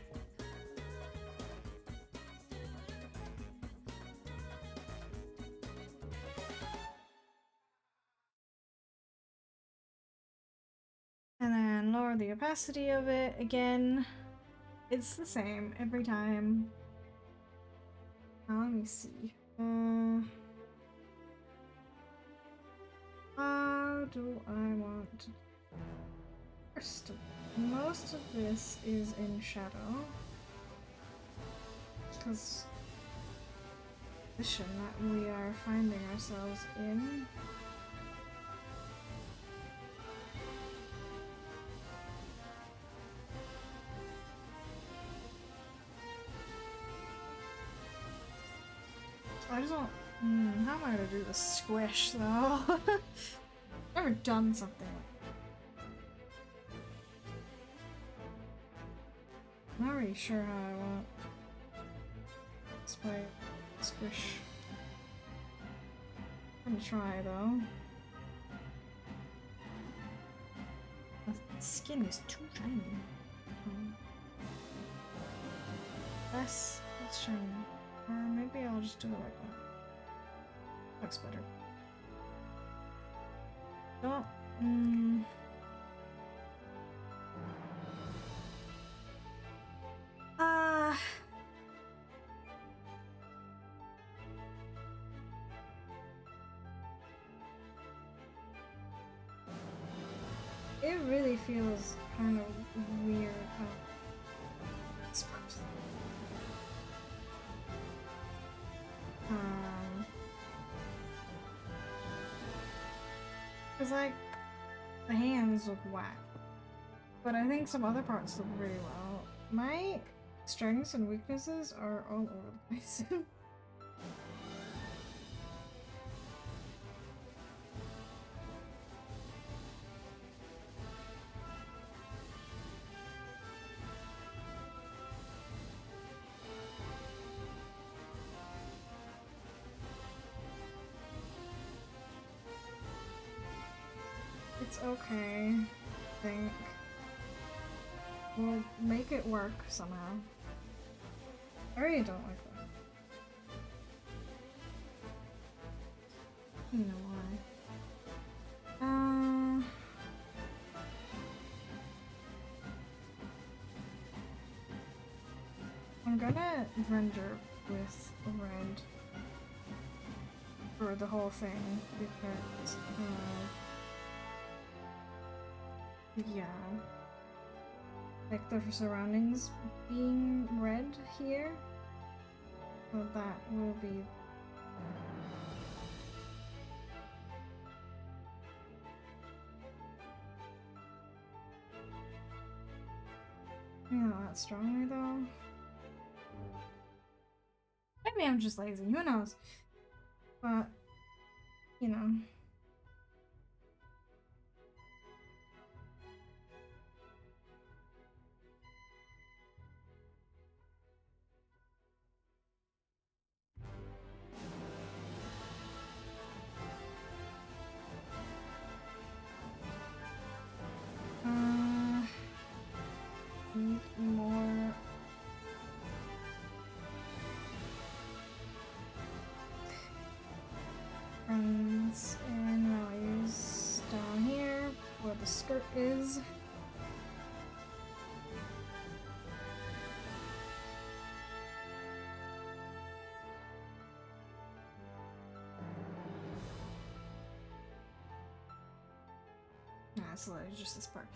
And then lower the opacity of it again. It's the same every time. Now let me see. How do I want to... First, most of this is in shadow. Because the position that we are finding ourselves in. I just don't How am I gonna do the squish though? Never done something like that. I'm not really sure how I want this play squish. I'm gonna try though. The skin is too shiny. Less shiny. Or maybe I'll just do it like that. Looks better. Oh, it really feels kind of weird how it's supposed to. Cause like the hands look whack, but I think some other parts look really well. My strengths and weaknesses are all over the place. It's okay, I think. We'll make it work somehow. I really don't like that. You know why. I'm gonna render with red for the whole thing because yeah, like the surroundings being red here, so that will be not that strongly though. Maybe I'm just lazy, who knows? But, you know. Need more friends and values down here where the skirt is. Nah, it's literally just this part.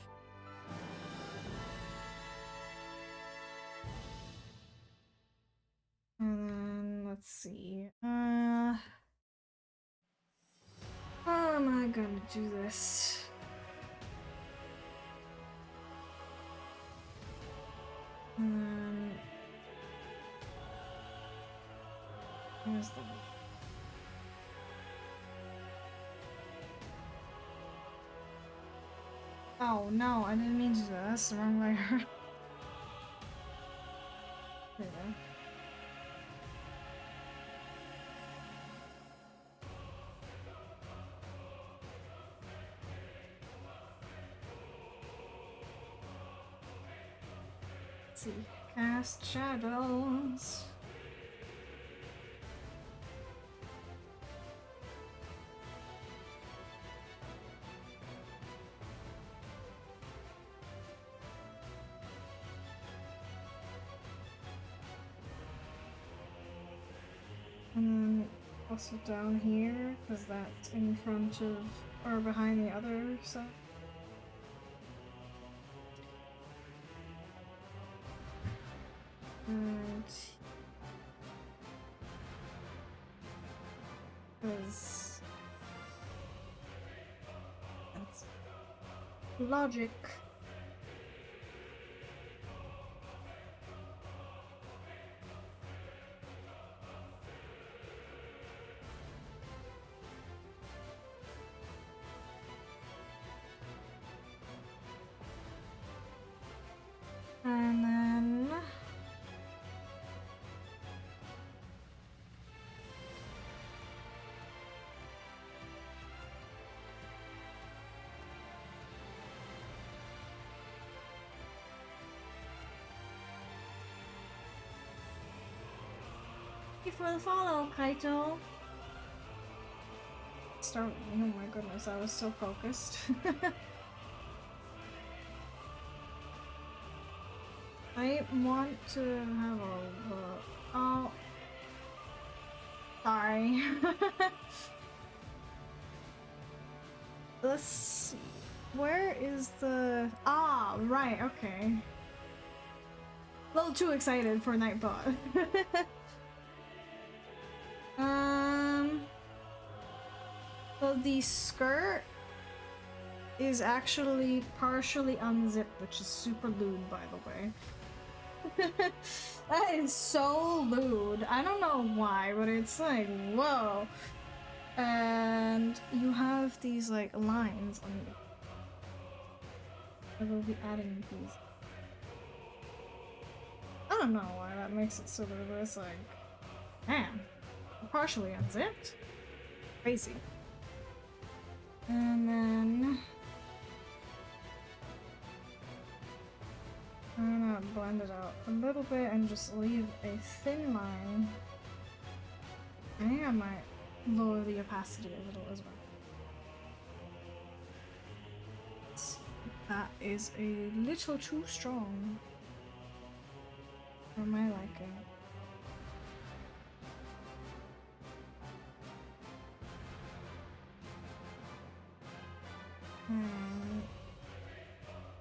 And then let's see. How am I gonna do this? And then where's the oh no, I didn't mean to do that. That's the wrong layer. There you go. Let's see. Cast shadows. And then also down here, because that's in front of or behind the other side. And because that's logic. you for the follow, Kaito. Start. Oh my goodness, I was so focused. I want to have a look. Oh, sorry. Let's see. Where is the... Ah, right, okay. A little too excited for Nightbot. So the skirt is actually partially unzipped, which is super lewd, by the way. That is so lewd. I don't know why, but it's like, whoa. And you have these like lines on it. I will be adding these. I don't know why that makes it so lewd, but it's like, man, partially unzipped. Crazy. And then I'm gonna blend it out a little bit and just leave a thin line. I think I might lower the opacity a little as well. That is a little too strong for my liking.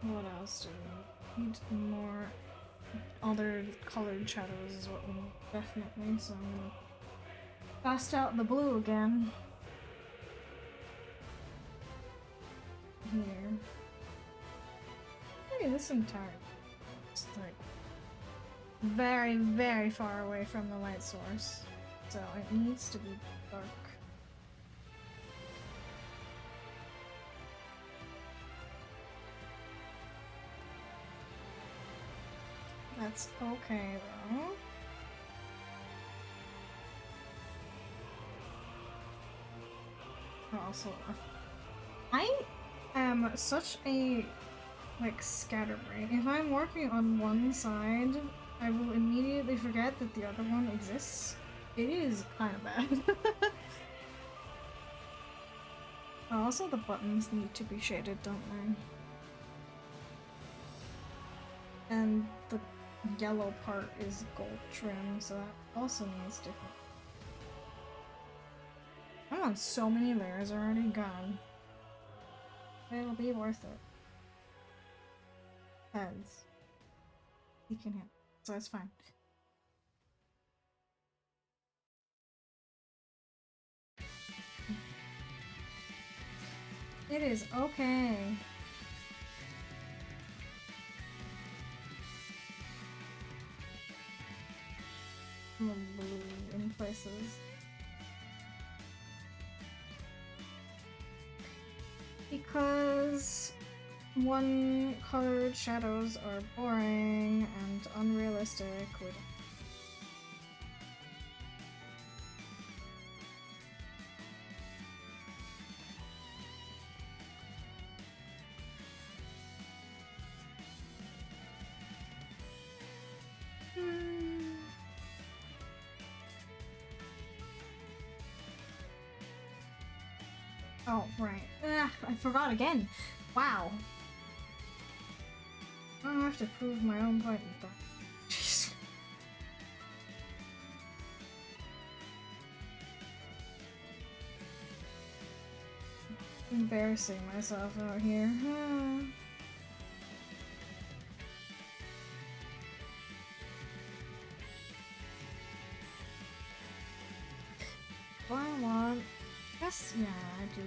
What else do we need? More other colored shadows is what we need, definitely, so I'm gonna bust out the blue again. Here. Maybe this entire... It's like very, very far away from the light source, so it needs to be dark. That's okay though. Also, I am such a like scatterbrain. If I'm working on one side, I will immediately forget that the other one exists. It is kind of bad. Also, the buttons need to be shaded, don't they? And the yellow part is gold trim, so that also needs different. I'm on so many layers already, gone. It'll be worth it. Heads. He can hit, so that's fine. It is okay. I'm blue in places. Because one colored shadows are boring and unrealistic. Oh, right. I forgot again. Wow. I don't have to prove my own point. Jeez. Embarrassing myself out here. What I want. Yes, yeah, I do.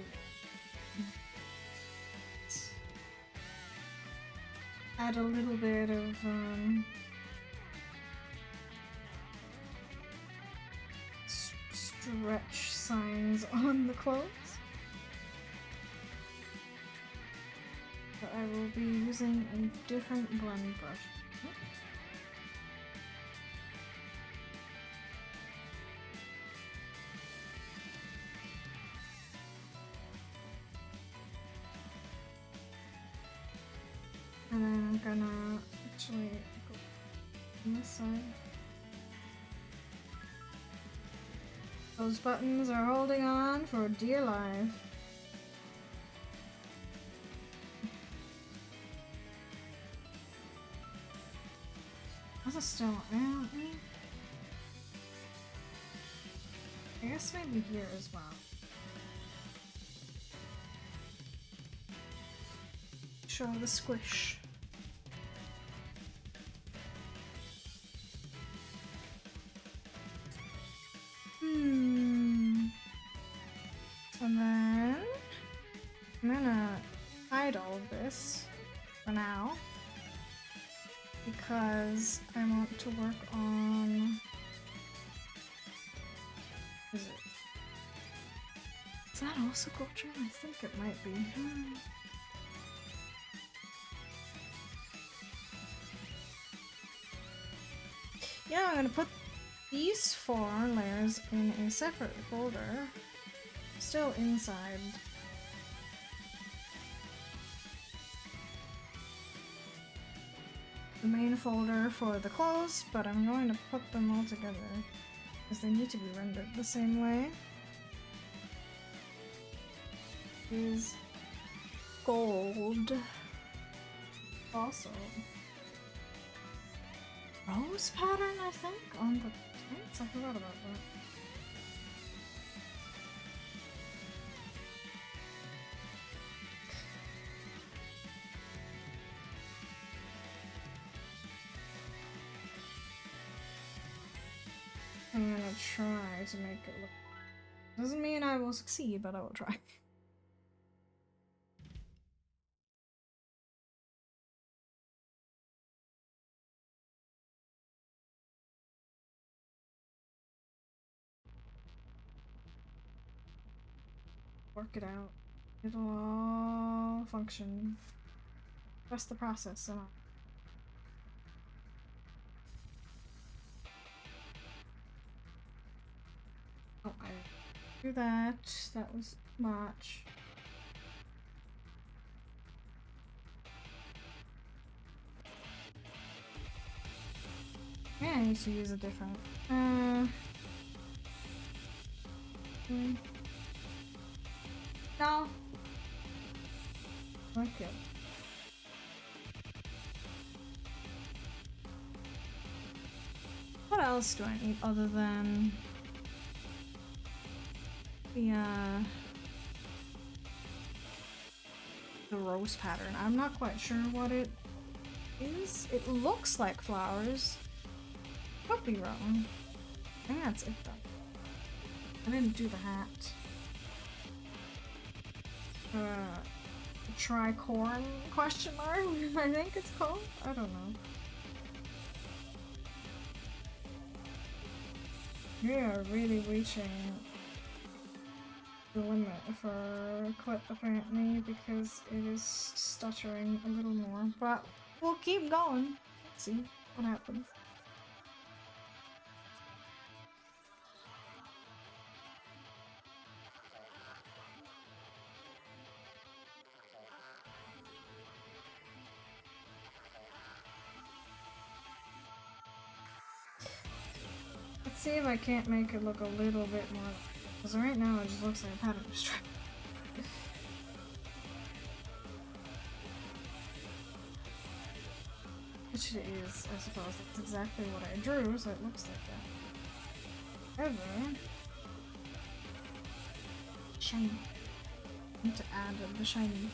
Add a little bit of stretch signs on the clothes. But I will be using a different blend brush. And then I'm gonna actually go on this side. Those buttons are holding on for dear life. That's a still. I guess maybe here as well. Show the squish. And then I'm gonna hide all of this for now because I want to work on. Is it? Is that also culture? I think it might be. Yeah, I'm gonna put these 4 layers in a separate folder. Still inside. The main folder for the clothes, but I'm going to put them all together because they need to be rendered the same way. Is gold. Also, rose pattern, I think, on the pants. I forgot about that. I'm gonna try to make it look. Doesn't mean I will succeed, but I will try. Work it out. It'll all function. Trust the process and all. Oh, I do that. That was too much. Yeah, I need to use a different. No. Okay. What else do I need other than the rose pattern? I'm not quite sure what it is. It looks like flowers. Could be wrong. I think that's it though. I didn't do the hat. Tricorn question mark? I think it's called. I don't know. We are really reaching the limit for clip apparently because it is stuttering a little more, but we'll keep going. Let's see what happens. Let's see if I can't make it look a little bit more, because right now it just looks like a pattern stripe. Which it is, I suppose. That's exactly what I drew, so it looks like that. However, shiny. I need to add the shiny.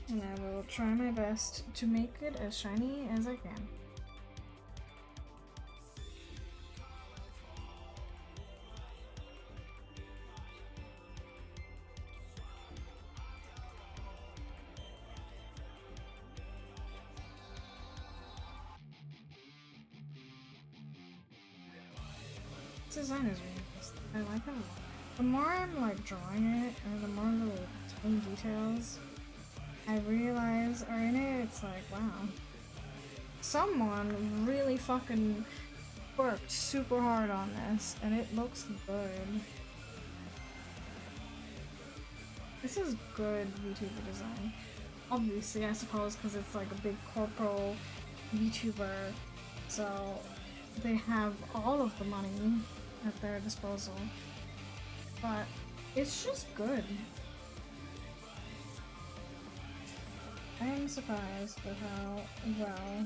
And I will try my best to make it as shiny as I can. This design is really nice. I like it a lot. The more I'm like drawing it, or the more little tiny details I realize are in it, it's like, wow. Someone really fucking worked super hard on this, and it looks good. This is good VTuber design. obviously, I suppose, because it's like a big corporal VTuber, so they have all of the money at their disposal. But it's just good. I am surprised with how well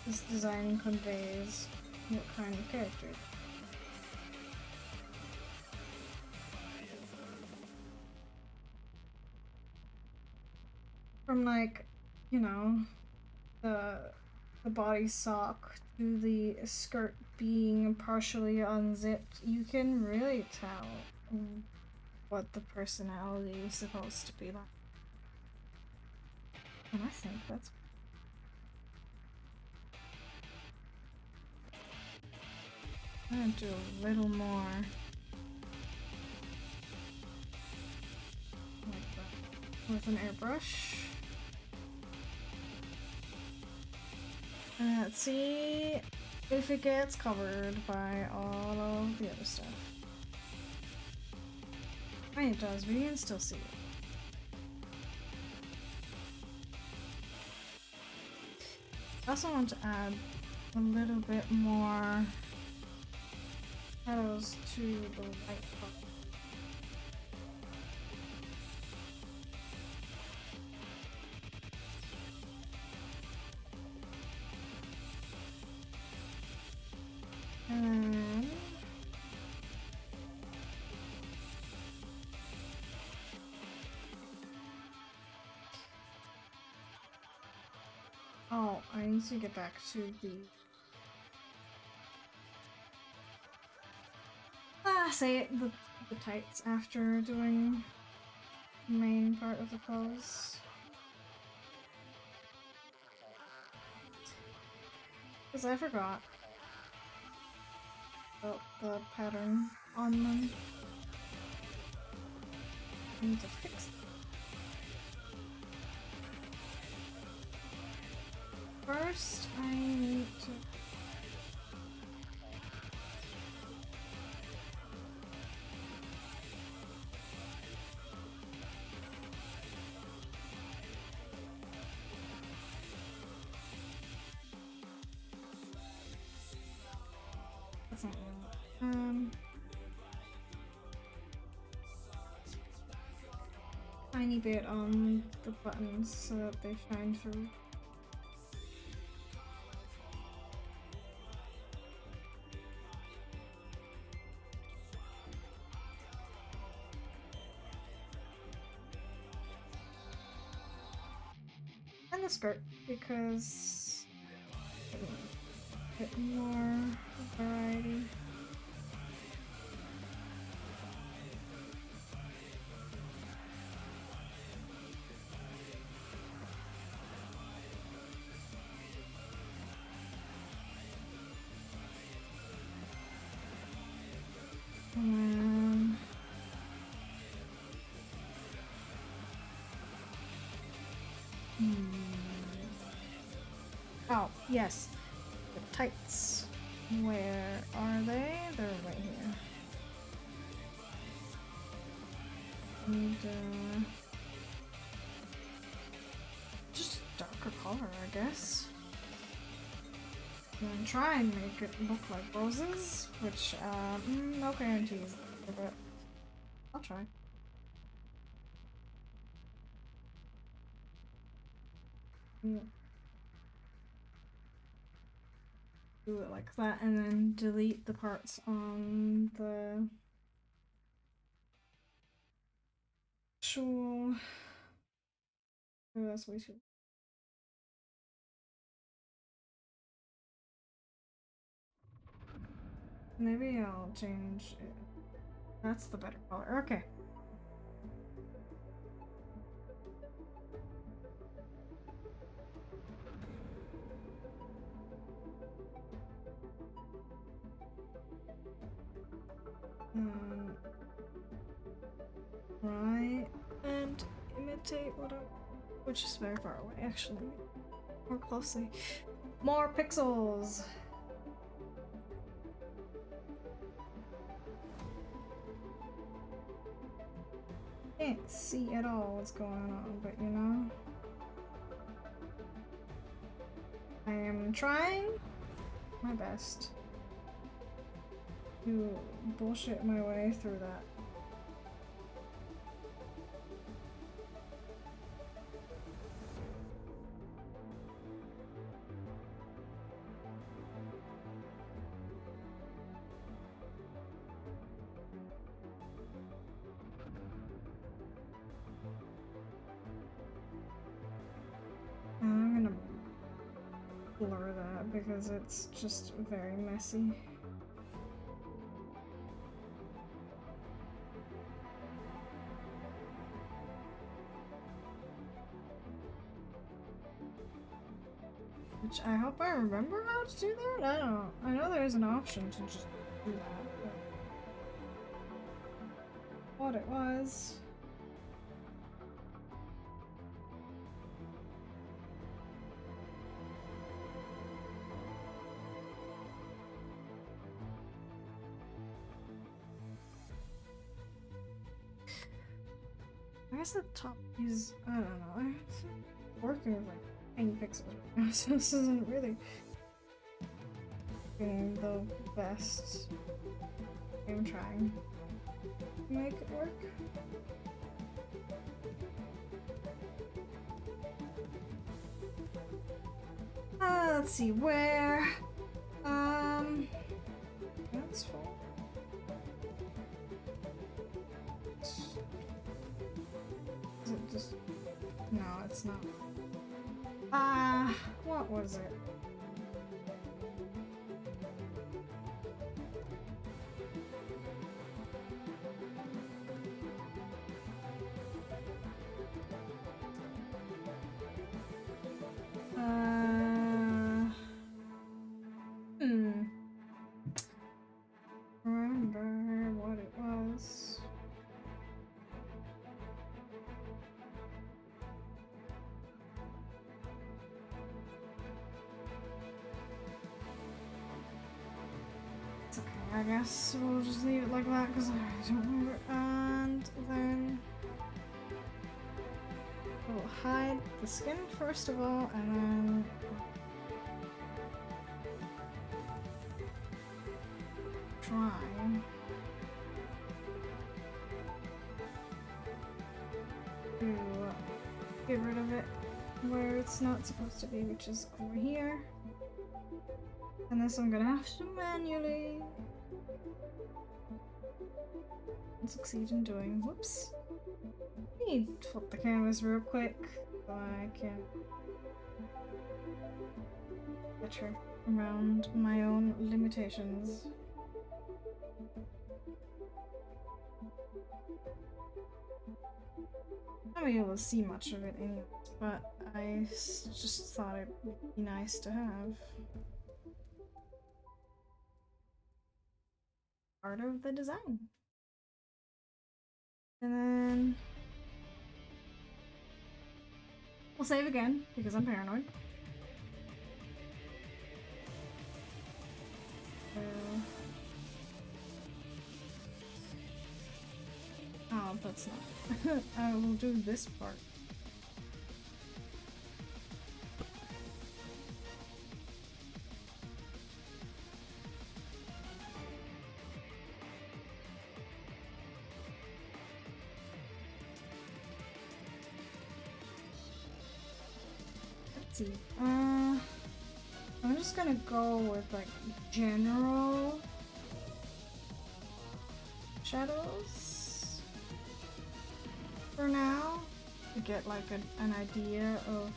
this design conveys what kind of character. From like, you know, the body sock to the skirt being partially unzipped, you can really tell what the personality is supposed to be like. And I think that's... I'm gonna do a little more like that with an airbrush. And let's see if it gets covered by all of the other stuff. I mean, it does, but you can still see it. I also want to add a little bit more shadows to the light part. And then oh, I need to get back to the say it, the tights after doing the main part of the pose. Because I forgot about the pattern on them. I need to fix them. First, I need to... That's not right. Tiny bit on the buttons so that they shine through. And the skirt, because a bit more variety. Oh, yes. The tights. Where are they? They're right here. And, just a darker color, I guess. And try and make it look like roses, which, no guarantees, but I'll try. Yeah. Do it like that, and then delete the parts on the actual... Oh, that's way too... Maybe I'll change it. That's the better color. Okay. Right, and imitate what I... Which is very far away, actually. More closely. More pixels! Thanks. see at all what's going on, but you know. I am trying my best to bullshit my way through that. I'm gonna blur that because it's just very messy. Which I hope I remember how to do that? I don't know. I know there's an option to just do that, but what it was. I guess the top is, I don't know, I'm working with like tiny pixels right now, so this isn't really being the best. I'm trying to make it work. Let's see, where? That's full. Is it just... No, it's not. What was it? Remember what it was. It's okay, I guess we'll just leave it like that because I don't remember. And then we'll hide the skin first of all, and then try to get rid of it where it's not supposed to be, which is over here. And this I'm gonna have to manually succeed in doing. Whoops. I need to flip the canvas real quick so I can get around my own limitations. I'm not able to see much of it anyways, but I just thought it would be nice to have. Part of the design. And then we'll save again because I'm paranoid. Oh, that's not. I will do this part. Let's see. I'm just gonna go with like general shadows for now to get like an idea of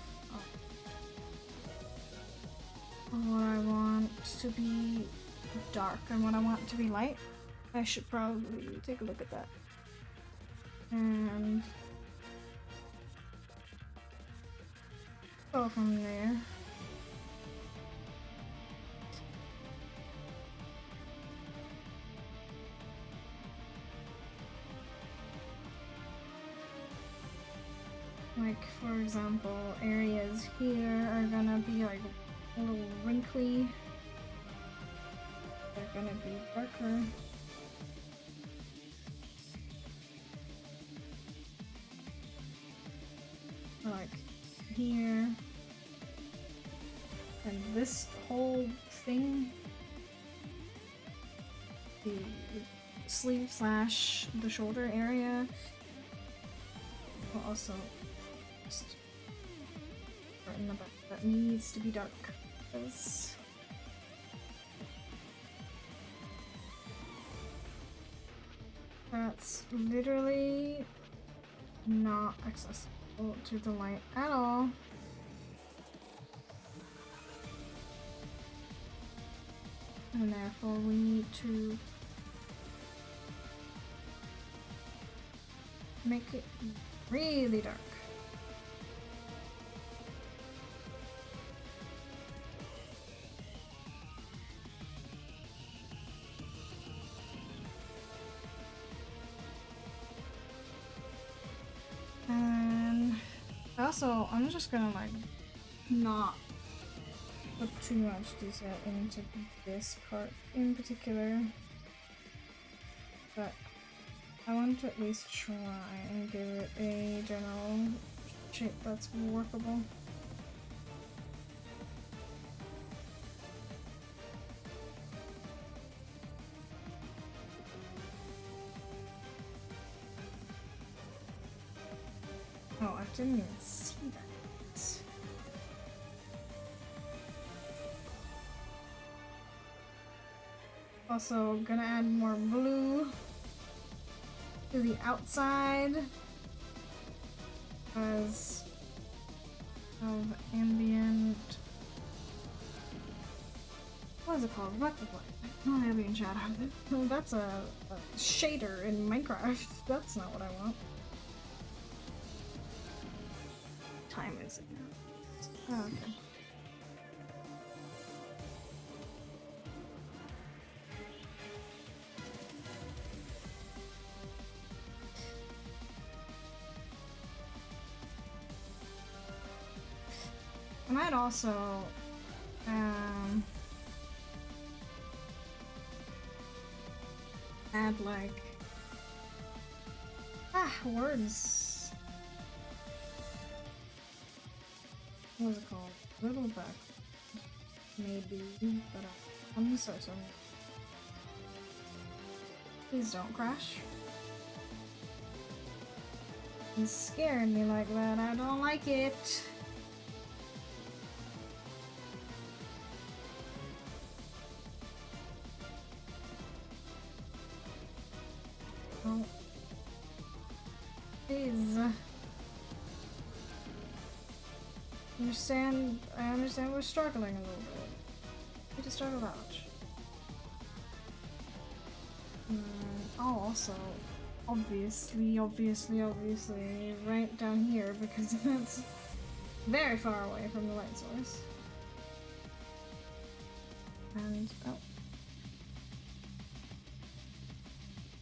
what I want to be dark and what I want to be light. I should probably take a look at that and go from there. Like, for example, areas here are gonna be like a little wrinkly. They're gonna be darker. like here. And this whole thing, the sleeve slash the shoulder area, will also just right in the back. That needs to be dark because that's literally not accessible to the light at all. And therefore we need to make it really dark. And also, I'm just gonna like not put too much detail into this part in particular, but I want to at least try and give it a general shape that's workable. Oh, I didn't even see that. Also, gonna add more blue to the outside because of ambient. What is it called? What the fuck? Not ambient shadow. That's a shader in Minecraft. That's not what I want. Time is it? Oh, okay. I might also add like words. What is it called? Little back. Maybe, but I'm so sorry. Please don't crash. He's scaring me like that. I don't like it. Oh. Please. I understand we're struggling a little bit. We just struggle that much. I'll also obviously right down here because that's very far away from the light source. And oh.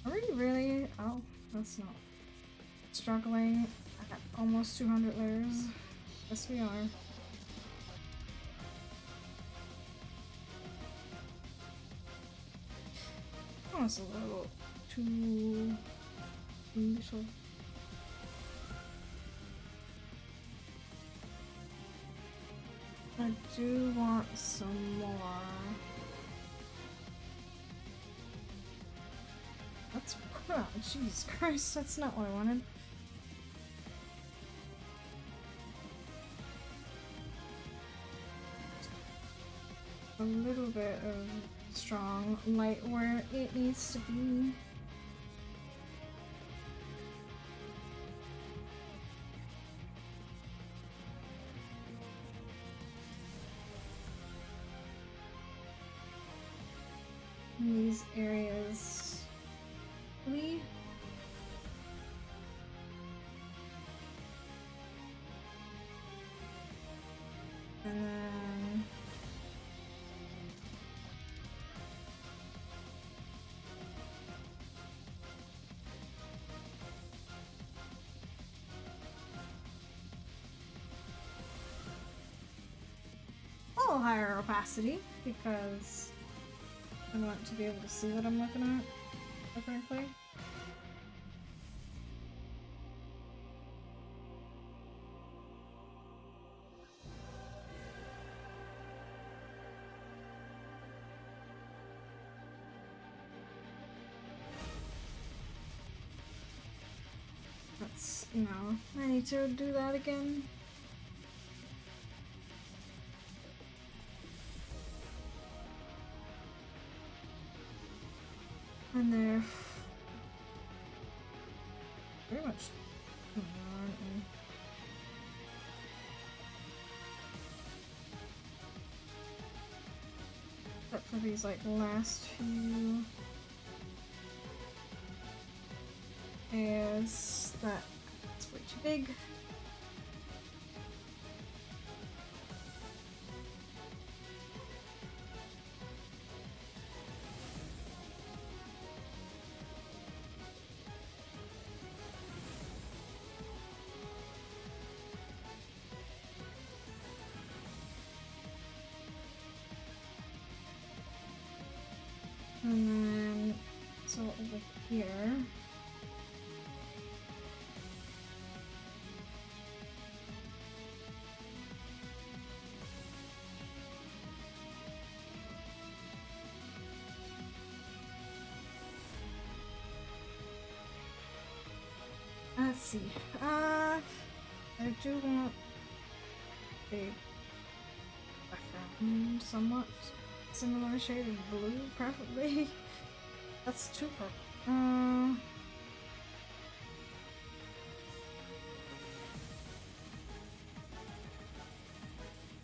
Are we really? Oh, that's not. Struggling at almost 200 layers. Yes, we are. Oh, it's a little too little. I do want some more. That's oh, Jesus Christ, that's not what I wanted. A little bit of strong light where it needs to be. In these areas. Really? And then a little higher opacity because I want to be able to see what I'm looking at, quite frankly. No, I need to do that again. And they're pretty much aren't they? Except for these like last few areas that's way too big. And then, so over here. Let's see. I do want a background somewhat similar shade of blue, preferably. That's too purple.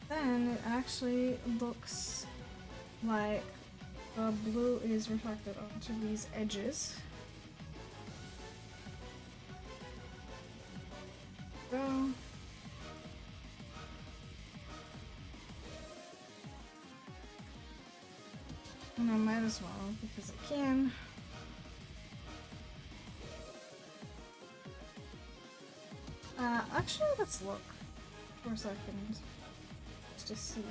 Then it actually looks like the blue is reflected onto these edges. So, and I might as well because I can. Actually, let's look for a second. Let's just see.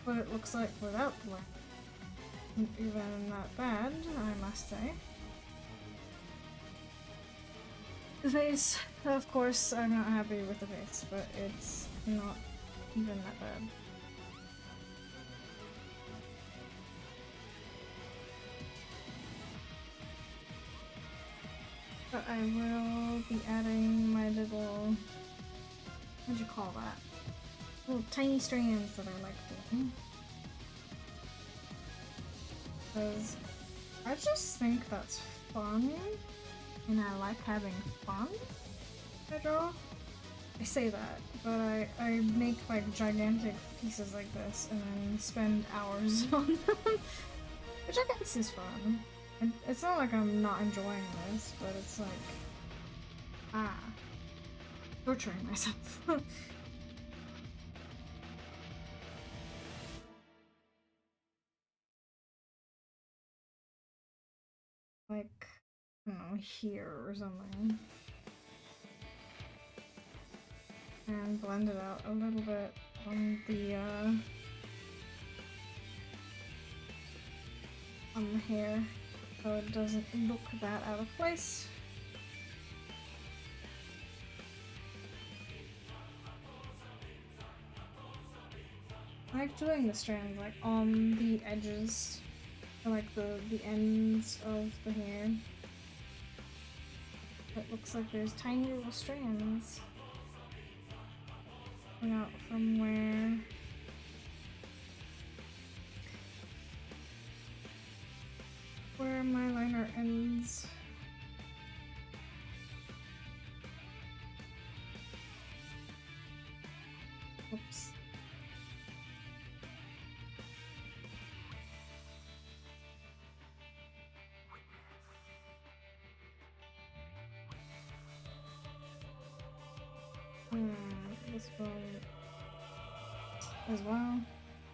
What it looks like without the light. Isn't even that bad, I must say. The face, of course, I'm not happy with the face, but it's not even that bad. But I will be adding my little, what do you call that? Little tiny strands that I like doing. Because I just think that's fun, and I like having fun when I draw. I say that, but I make like gigantic pieces like this and then spend hours on them, which I guess is fun. And it's not like I'm not enjoying this, but it's like, torturing myself. Like, I don't know, here or something. And blend it out a little bit on the hair so it doesn't look that out of place. I like doing the strands like on the edges, or like the ends of the hair. It looks like there's tiny little strands coming out from where my liner ends. Oops. This one as well,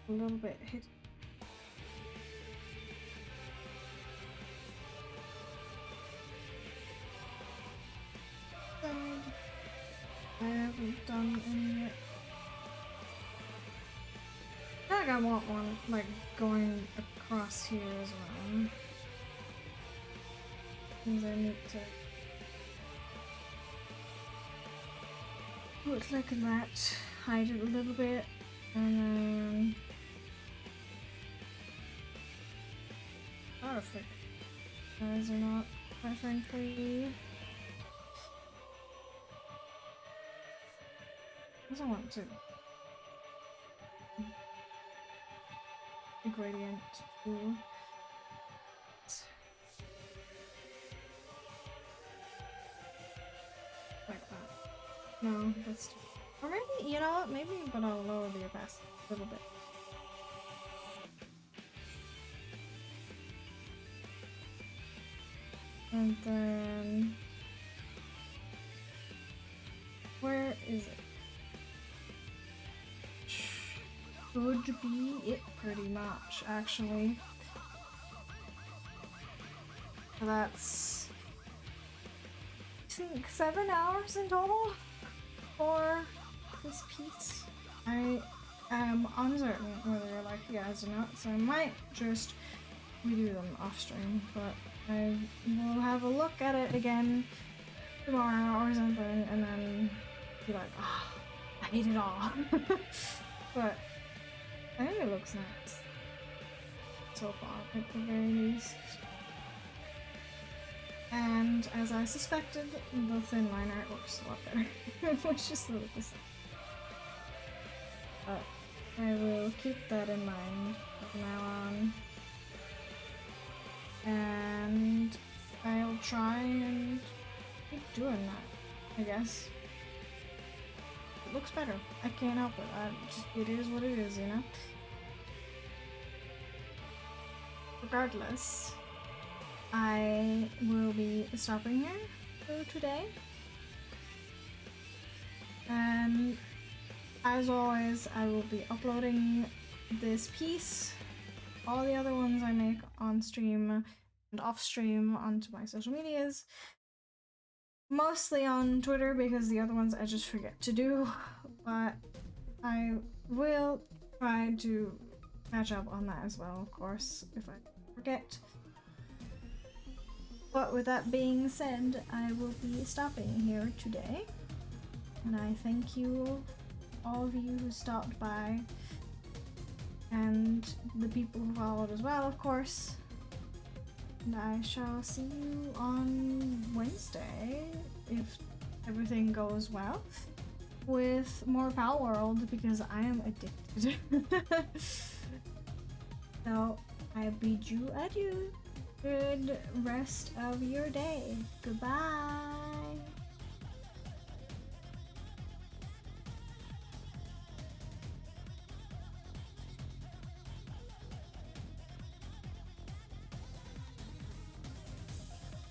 a little bit hit. I haven't done any yet. I feel like I want one like going across here as well. Because I need to look like that, hide it a little bit, and then Perfect. Guys are not quite frankly. Doesn't want to. The gradient too. Like that. No, that's too. Or maybe, you know what? Maybe, but I'll lower the opacity a little bit. And then, where is it? Should be it pretty much, actually. So that's, I think, 7 hours in total for this piece. I am uncertain whether I like you guys or not, so I might just redo them off stream, but I will have a look at it again tomorrow or something, and then be like, ah, I hate it all. But I think it looks nice so far, at the very least. And as I suspected, the thin line art looks a lot better, which is really good. But I will keep that in mind from now on. And I'll try and keep doing that, I guess. It looks better. I can't help it. It is what it is, you know? Regardless, I will be stopping here for today. And as always, I will be uploading this piece, all the other ones I make on stream and off stream onto my social medias. Mostly on Twitter because the other ones I just forget to do, but I will try to catch up on that as well, of course, if I forget. But with that being said, I will be stopping here today, and I thank you, all of you who stopped by, and the people who followed as well, of course. And I shall see you on Wednesday, if everything goes well, with more Palworld, because I am addicted. So, I bid you adieu. Good rest of your day. Goodbye.